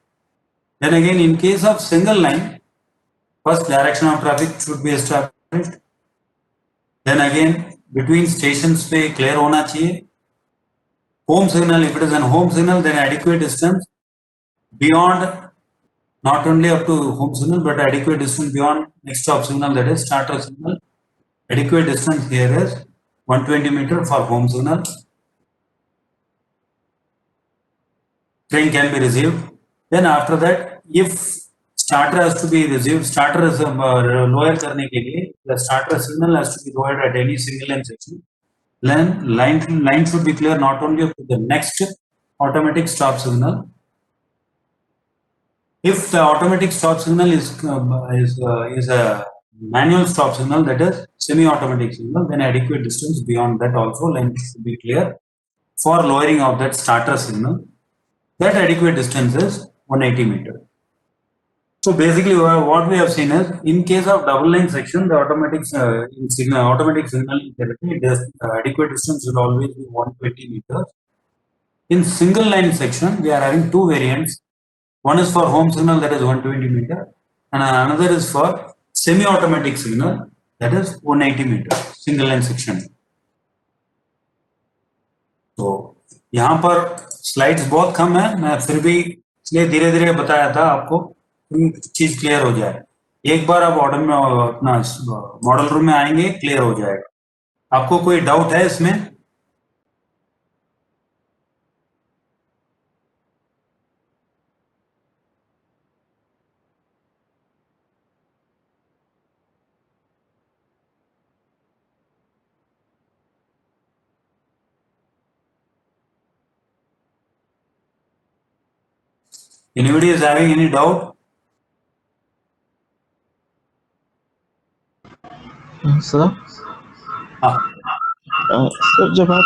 Then again, in case of single line, first direction of traffic should be established. Then again, between stations पे clear होना चाहिए. Home signal, if it is a home signal, then adequate distance beyond, not only up to home signal, but adequate distance beyond next stop signal, that is starter signal. Adequate distance here is 120 meter for home signal. Train can be received. Then after that, if starter has to be received, starter is lower करने के लिए, the starter signal has to be lowered at any single line section. Then line should be clear not only up to the next automatic stop signal. If the automatic stop signal is a manual stop signal, that is semi-automatic signal, then adequate distance beyond that also line should be clear for lowering of that starter signal. That adequate distance is 180 meter. So basically, what we have seen is, in case of double line section, the automatic signal therapy, adequate distance will always be 120 meters. In single line section, we are having two variants. One is for home signal, that is 120 meter, and another is for semi-automatic signal, that is 180 meter, single line section. तो यहाँ पर slides बहुत कम है, मैं फिर भी इसलिए धीरे धीरे बताया था आपको, चीज क्लियर हो जाए. एक बार आप ऑर्डर में अपना मॉडल रूम में आएंगे, क्लियर हो जाएगा. आपको कोई डाउट है इसमें? Anybody is having any doubt? Sir हाँ. सर जब आप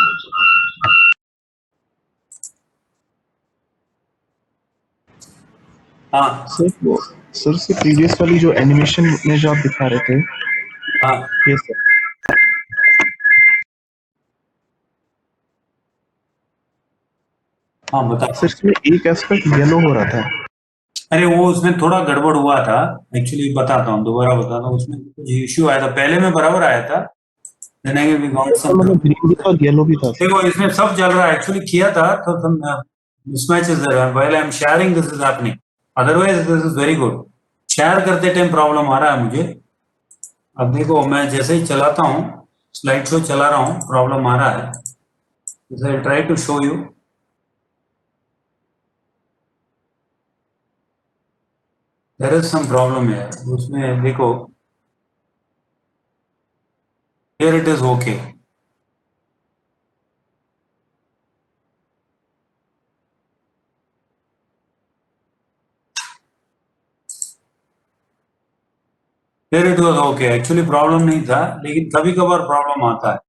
हाँ. सर से प्रीवियस वाली जो एनिमेशन में जो आप दिखा रहे थे, हाँ. ये सर हाँ, बता. सर इसमें एक एस्पेक्ट येलो हो रहा था. अरे वो उसमें थोड़ा गड़बड़ हुआ था, एक्चुअली बताता हूँ, दोबारा बताता हूँ, उसमें कुछ इश्यू आया था, पहले में बराबर आया था, then again we got तो some मतलब ग्रीन भी था और येलो भी था। देखो इसमें सब चल रहा है, एक्चुअली किया था तो some mismatches there while I am sharing this is happening, otherwise this is very good, share करते टाइम प्रॉब्लम आ रहा है मुझे। अब देखो मैं जैसे ही चलाता हूँ, स्लाइड शो चला रहा हूँ, प्रॉब्लम आ रहा है, I try to show you. There is some problem है उसमें, देखो here it is okay, here it was okay, actually problem नहीं था, लेकिन कभी कभार प्रॉब्लम आता है।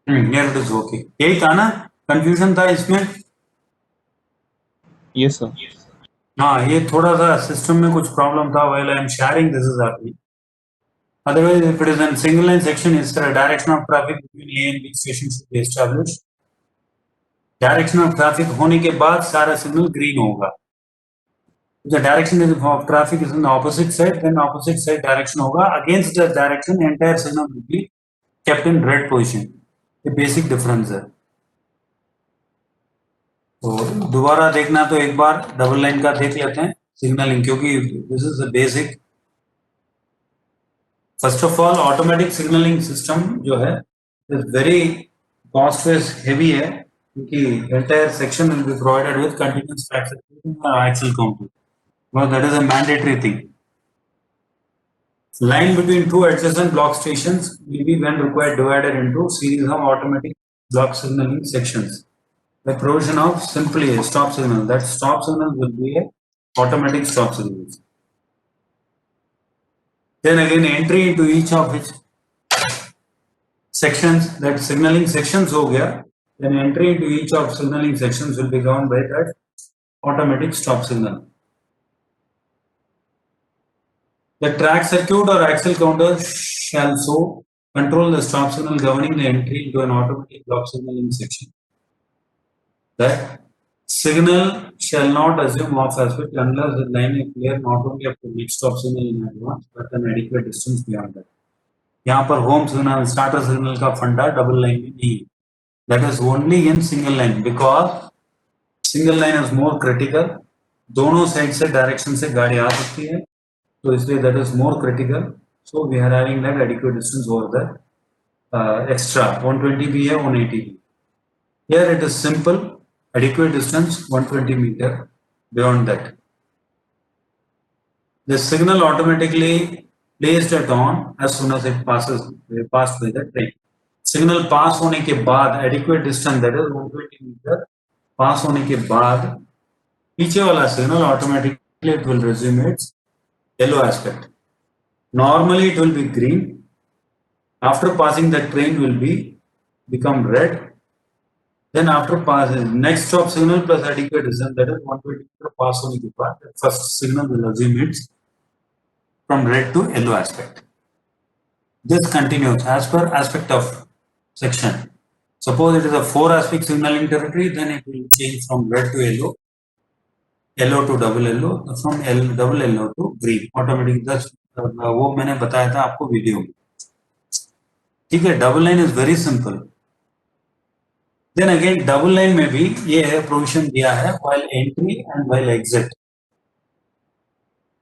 हियर इट इज ओके, यही था ना, कंफ्यूजन था इसमें। Yes sir. हाँ, ये थोड़ा सा सिस्टम में कुछ प्रॉब्लम था, while I am sharing this is happening, otherwise if it is in single line section इस तरह direction of traffic between A and B station should be established, direction of traffic होने के बाद सारा signal green होगा। The direction of traffic is in the opposite side, then opposite side direction होगा, against the direction entire signal will be kept in red position, ये basic difference है। तो दोबारा देखना तो एक बार डबल लाइन का देख लेते हैं सिग्नलिंग, क्योंकि this is the basic. First of all automatic signalling system जो है is very cost wise heavy है, क्योंकि entire section will be provided with continuous axle counter, well that is a mandatory thing. Line between two adjacent block stations will be when required divided into series of automatic block signaling sections. The provision of simply a stop signal, that stop signal will be a automatic stop signal. Then again entry into each of its sections, that signaling sections हो गया, then entry into each of signaling sections will be governed by that automatic stop signal. The track circuit or axle counter shall so control the stop signal governing the entry into an automatic block signaling section. That signal shall not assume off aspect unless the line is clear not only up to next stop signal in advance but an adequate distance beyond that. यहाँ पर home signal starter signal का फंडा double line में नहीं है, that is only in single line, because single line is more critical, दोनों side से direction से गाड़ी आ सकती है, तो इसलिए that is more critical, so we are having that adequate distance over the extra 120 भी है 180 भी। Here it is simple, adequate distance 120 meter, beyond that the signal automatically placed at on as soon as it passed by the train. Signal pass होने के बाद adequate distance that is 120 meter pass होने के बाद पीछे वाला signal automatically it will resume its yellow aspect. Normally it will be green, after passing the train will be become red. Then after passing next stop signal plus adequate distance, that is 120 meter pass होने के बाद first signal will assume its from red to yellow aspect. This continues as per aspect of section. Suppose it is a 4 aspect signaling territory, then it will change from red to yellow, yellow to double yellow, from double yellow to green automatically. That's वो मैंने बताया था आपको video में, ठीक है। Double line is very simple. Then again double line में भी ये है provision दिया है, while entry and while exit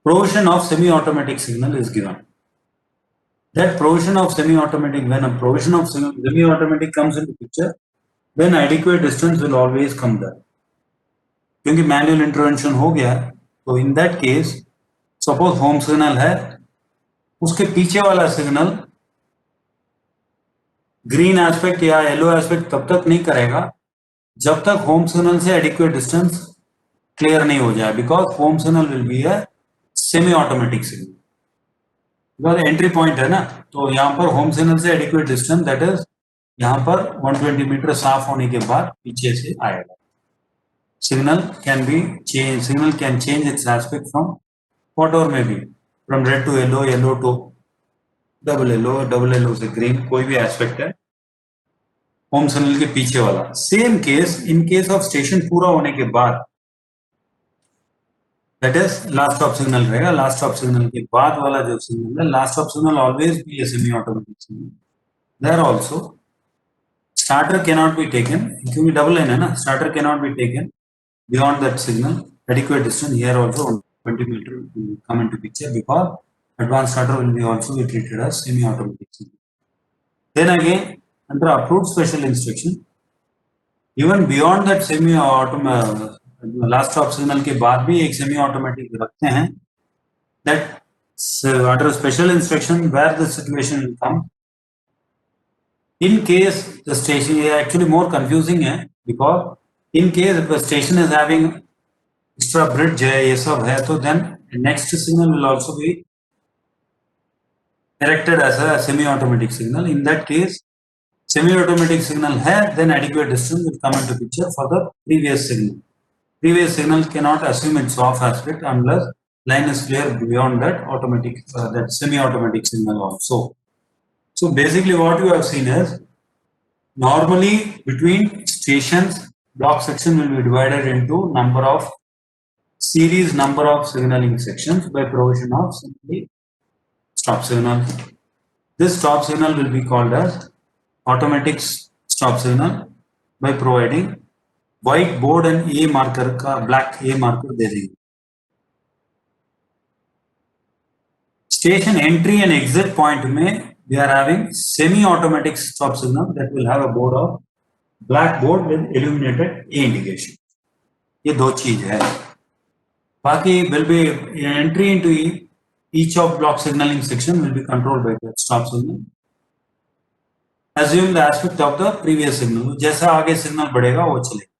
provision of semi-automatic signal is given. That provision of semi-automatic, when a provision of semi-automatic comes into picture, then adequate distance will always come there. क्योंकि manual intervention हो गया, तो in that case suppose home signal है, उसके पीछे वाला signal green aspect या yellow aspect तब तक नहीं करेगा जब तक होम सिग्नल से एडिक्वेट डिस्टेंस क्लियर नहीं हो जाए, because home signal will be है semi automatic signal, because entry point है ना, तो यहाँ पर होम सिग्नल से एडिक्वेट डिस्टेंस दैट इज यहाँ पर 120 मीटर साफ होने के बाद पीछे से आएगा. Signal can change its aspect from whatever may be, from red to yellow, yellow to double yellow से green, कोई भी aspect है होम सिग्नल के पीछे वाला. Same case in case of station पूरा होने के बाद, that is last stop signal रहेगा. लास्ट स्टॉप सिग्नल के बाद वाला जो सिग्नल है, last stop signal always be a semi automatic signal. There also starter can not be taken, क्योंकि डबल लाइन है ना, starter can not be taken beyond that signal adequate distance. Here also 20 meter will come into picture because advanced starter will be also be treated as semi automatic signal. Then again, under approved special instruction, even beyond that semi automatic last stop signal के बाद भी एक semi automatic रखते हैं. That under special instruction where the situation will come, in case the station is actually more confusing है, because in case if the station is having extra bridge है, ये सब है, तो then next signal will also be erected as a semi-automatic signal. In that case, semi-automatic signal है, then adequate distance will come into picture for the previous signal. Previous signal cannot assume its off aspect unless line is clear beyond that automatic, that semi-automatic signal also. So basically what you have seen is, normally between stations, block section will be divided into number of signaling sections by provision of simply stop signal. This stop signal will be called as automatic stop signal by providing white board and A marker का black A marker दे देंगे. Station entry and exit point में we are having semi-automatic stop signal that will have a board of black board with illuminated A indication. ये दो चीज है. बाकी will be entry into each of block signaling section will be controlled by the stop signal. Assume the aspect of the previous signal. जैसा आगे signal बढ़ेगा वो चलेगा.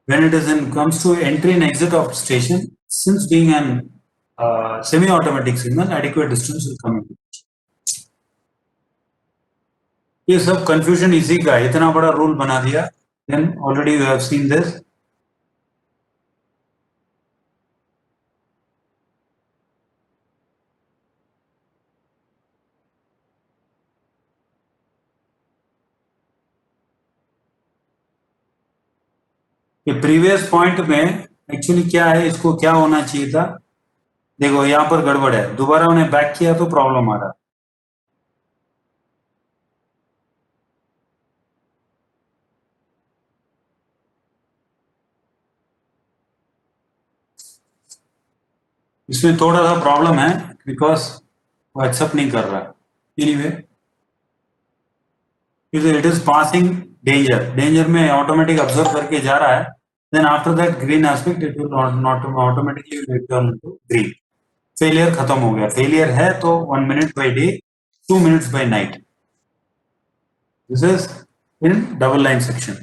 When it is comes to entry and exit of station, since being an semi-automatic signal, adequate distance will come into. ये सब confusion इसी का, इतना बड़ा रूल बना दिया. Then already you have seen this. ये प्रीवियस पॉइंट में एक्चुअली क्या है, इसको क्या होना चाहिए था. देखो यहाँ पर गड़बड़ है, दोबारा उन्हें बैक किया तो प्रॉब्लम आ रहा है. इसमें थोड़ा सा प्रॉब्लम है बिकॉज वो एक्सेप्ट नहीं कर रहा. Anyway, it is passing danger में ऑटोमेटिक ऑब्जर्व करके जा रहा है. Then after that green aspect it will not automatically return to green. Failure खत्म हो गया. फेलियर है तो 1 minute by day, 2 minutes by night. This is in double line section.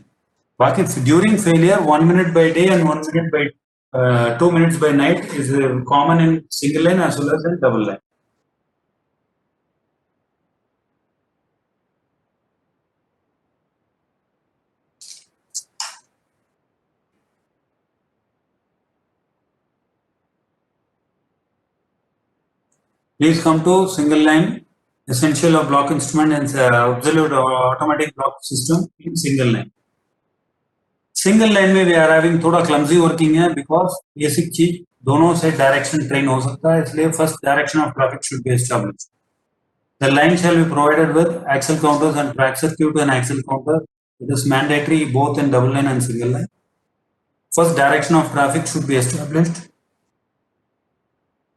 बाकी during failure 1 minute by day and 1 minute by 2 minutes by night is common in single line as well as in double line. Please come to single line, essential of block instrument and absolute automatic block system in single line. Single line में we are having थोड़ा clumsy working है because basic चीज दोनों से direction train हो सकता है. इसलिए first direction of traffic should be established. The line shall be provided with axle counters and track circuit and axle counter. It is mandatory both in double line and single line. First direction of traffic should be established.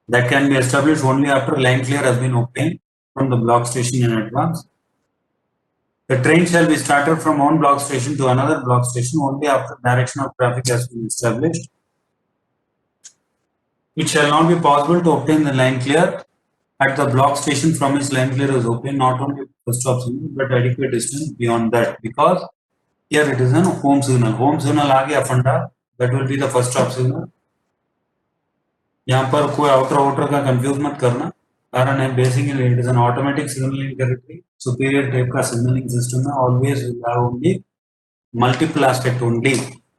That can be established only after line clear has been obtained from the block station in advance. The train shall be started from one block station to another block station only after direction of traffic has been established. It shall not be possible to obtain the line clear at the block station from which line clear is obtained, not only first stop signal but adequate distance beyond that, because here it is an home signal. Home signal आ गया फंडा, that will be the first stop signal. यहाँ पर कोई outer का confuse मत करना. कारण है basically it is an automatic signaling territory. Superior type का signaling system में always will have only multiple aspect only.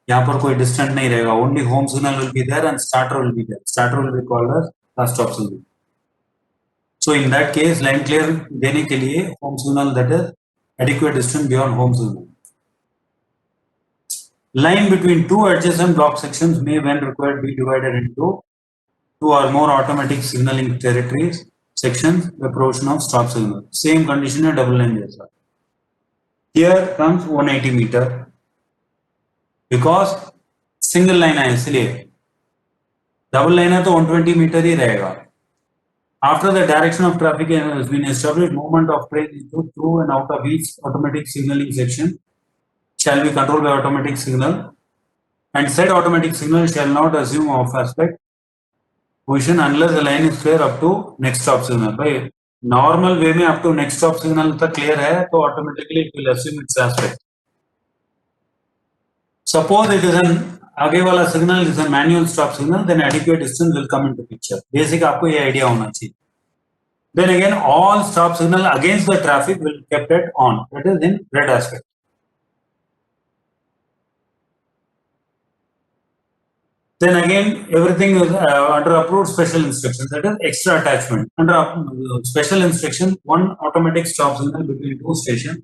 यहाँ पर कोई distant नहीं रहेगा. Only home signal will be there and starter will be there. Starter will be called as last stop signal. So in that case, line clear देने के लिए home signal that is adequate distance beyond home signal. Line between two adjacent block sections may, when required, be divided into two or more automatic signaling territories sections by provision of stop signal. Same condition है double line जैसा. Here comes 180 meter because single line है इसलिए. Double line है तो 120 meter ही रहेगा. After the direction of traffic has been established, movement of train into through and out of each automatic signaling section shall be controlled by automatic signal, and said automatic signal shall not assume off aspect position unless the line is clear up to next stop signal. भाई normal way में up to next stop signal तक clear है तो automatically it will assume its aspect. Suppose it is an आगे वाला signal is a manual stop signal, then adequate distance will come into picture. Basic आपको ये idea होना चाहिए. Then again, all stop signal against the traffic will be kept at on. That is in red aspect. Then again, everything is under approved special instruction. That is extra attachment. Under special instruction, one automatic stop signal between two stations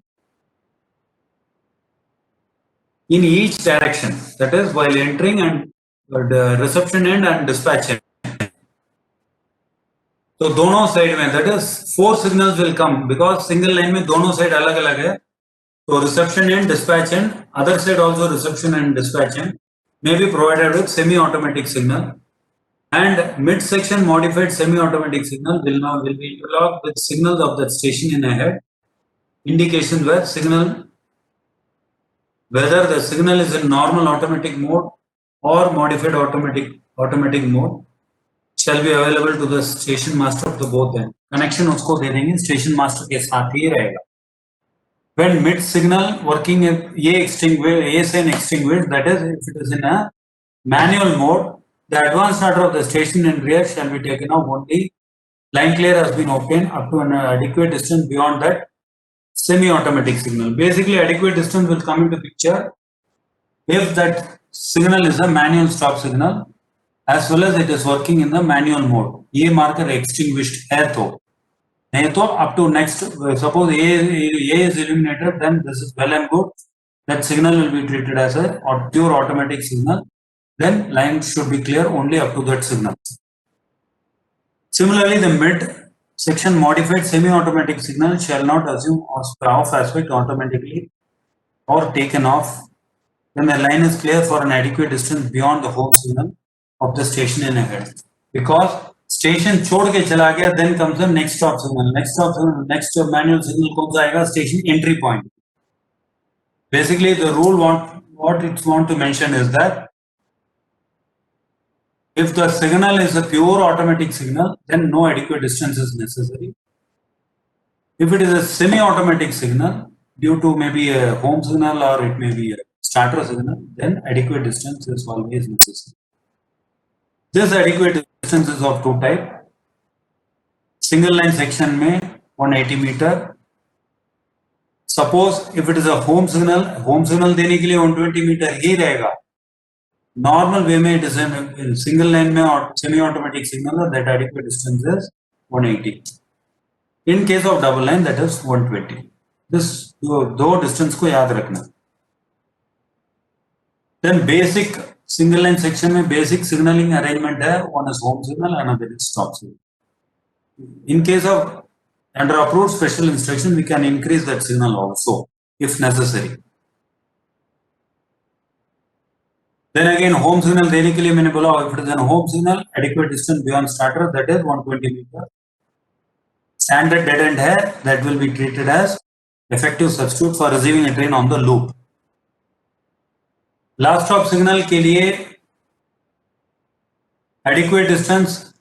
in each direction. That is while entering and the reception end and dispatch end. तो दोनों side में that is 4 signals will come because single line में दोनों side अलग अलग है. तो reception end, dispatch end, other side also reception and dispatch end may be provided with semi-automatic signal, and mid-section modified semi-automatic signal will be interlocked with signals of that station in ahead. Indications whether the signal is in normal automatic mode or modified automatic mode shall be available to the station master of the both end. Connection उसको दे देंगे station master के साथ ही रहेगा. When mid signal working ये extinguished, that is if it is in a manual mode, the advanced starter of the station in rear shall be taken off only. Line clear has been obtained up to an adequate distance beyond that semi-automatic signal. Basically, adequate distance will come into picture if that signal is a manual stop signal as well as it is working in the manual mode. ये marker extinguished है तो नहीं तो up to next, suppose A is illuminated, then this is well and good. That signal will be treated as a pure automatic signal. Then line should be clear only up to that signal. Similarly, the mid section modified semi-automatic signal shall not assume off aspect automatically or taken off when the line is clear for an adequate distance beyond the home signal of the station in ahead. Because station छोड़ के चला गया, then comes the next stop signal. Next manual signal कौन सा आएगा? Station entry point. Basically, the rule what it want to mention is that if the signal is a pure automatic signal, then no adequate distance is necessary. If it is a semi-automatic signal, due to maybe a home signal or it may be a starter signal, then adequate distance is always necessary. This adequate distance is of two types. Single line section में 180 meter. Suppose if it is a home signal देने के लिए 120 meter ही रहेगा. Normal way में it is in single line में or semi-automatic signal that adequate distance is 180. In case of double line that is 120. This दो distance को याद रखना. Then basic single line section में basic signaling arrangement है. One is home signal, another is stop signal. In case of under approved special instruction, we can increase that signal also if necessary. Then again, home signal देने के लिए मैंने बोला if it is a home signal, adequate distance beyond starter that is 120 meter. Standard dead end है that will be treated as effective substitute for receiving a train on the loop. Last stop signal के लिए adequate distance,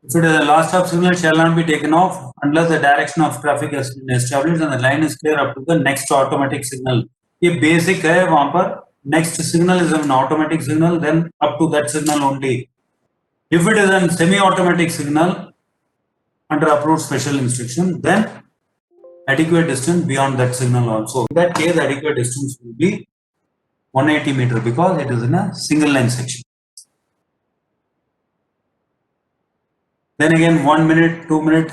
if it is a last stop signal, shall not be taken off unless the direction of traffic has been established and the line is clear up to the next automatic signal. ये basic है वहाँ पर. Next signal is an automatic signal, then up to that signal only. If it is a semi-automatic signal, under approved special instruction, then adequate distance beyond that signal also. In that case, adequate distance will be 180 meter because it is in a single line section. Then again 1 minute, 2 minute,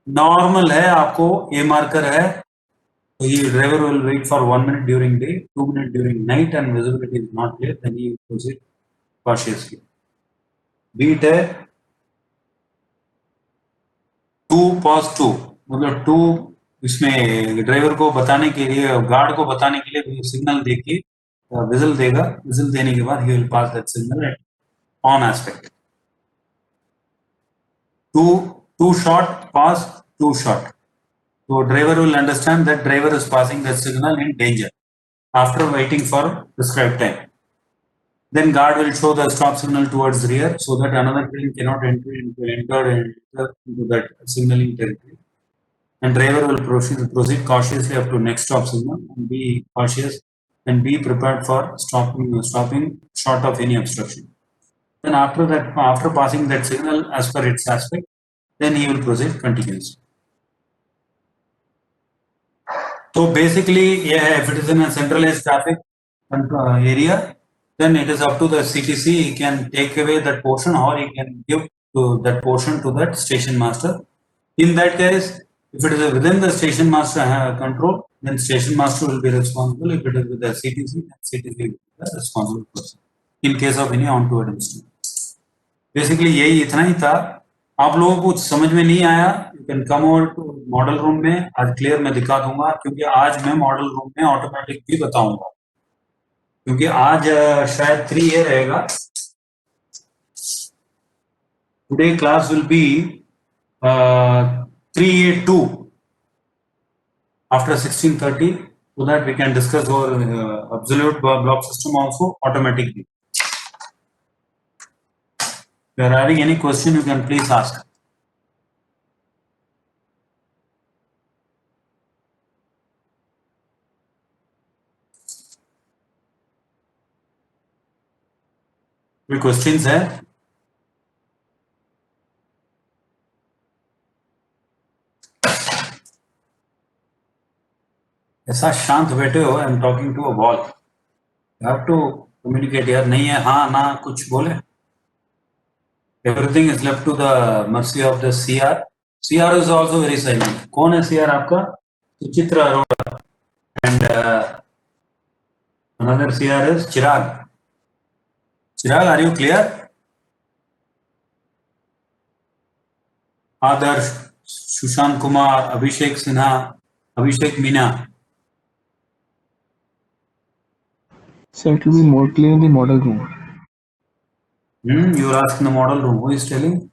normal है आपको A marker है, so he driver will wait for 1 minute during day, 2 minutes during night and visibility is not clear, then he proceed cautiously. Beat है 2 मतलब 2 इसमें driver को बताने के लिए, गार्ड को बताने के लिए सिग्नल देके विजल देगा, विजल देने के बाद he will pass that signal at on aspect. Too short, pass, too short. So driver will understand that driver is passing that signal in danger after waiting for prescribed time. Then guard will show the stop signal towards rear so that another train cannot enter into that signaling territory. And driver will proceed cautiously up to next stop signal and be cautious and be prepared for stopping short of any obstruction. Then after passing that signal as per its aspect, then he will proceed continuously. So basically, yeah, if it is in a centralized traffic area, then it is up to the CTC. He can take away that portion or he can give that portion to that station master. In that case, if it is within the station master control, then station master will be responsible. If it is with the CTC, then CTC will be the responsible person in case of any untoward incident. Basically यही इतना ही था. आप लोगों को कुछ समझ में नहीं आया, you can come over to model room में. आज क्लियर मैं दिखा दूंगा क्योंकि आज मैं मॉडल रूम में ऑटोमेटिक भी बताऊंगा क्योंकि आज शायद 3 ये रहेगा. Today class will be 3A2 after 16:30 so that we can discuss our absolute block system also automatically. If you are having any question, you can please ask. कोई questions है? ऐसा शांत बैठे हो, I am talking to a wall. You have to communicate. यार नहीं है, हाँ ना कुछ बोले. Everything is left to the mercy of the CR. CR is also very silent. कौन है CR आपका? Suchitra Arora. And another CR is Chirag. Chirag, are you clear? Adarsh, Sushant Kumar, Abhishek Sinha, Abhishek Meena. So it will be more clear in the model room. You are asking the model room. Who is telling?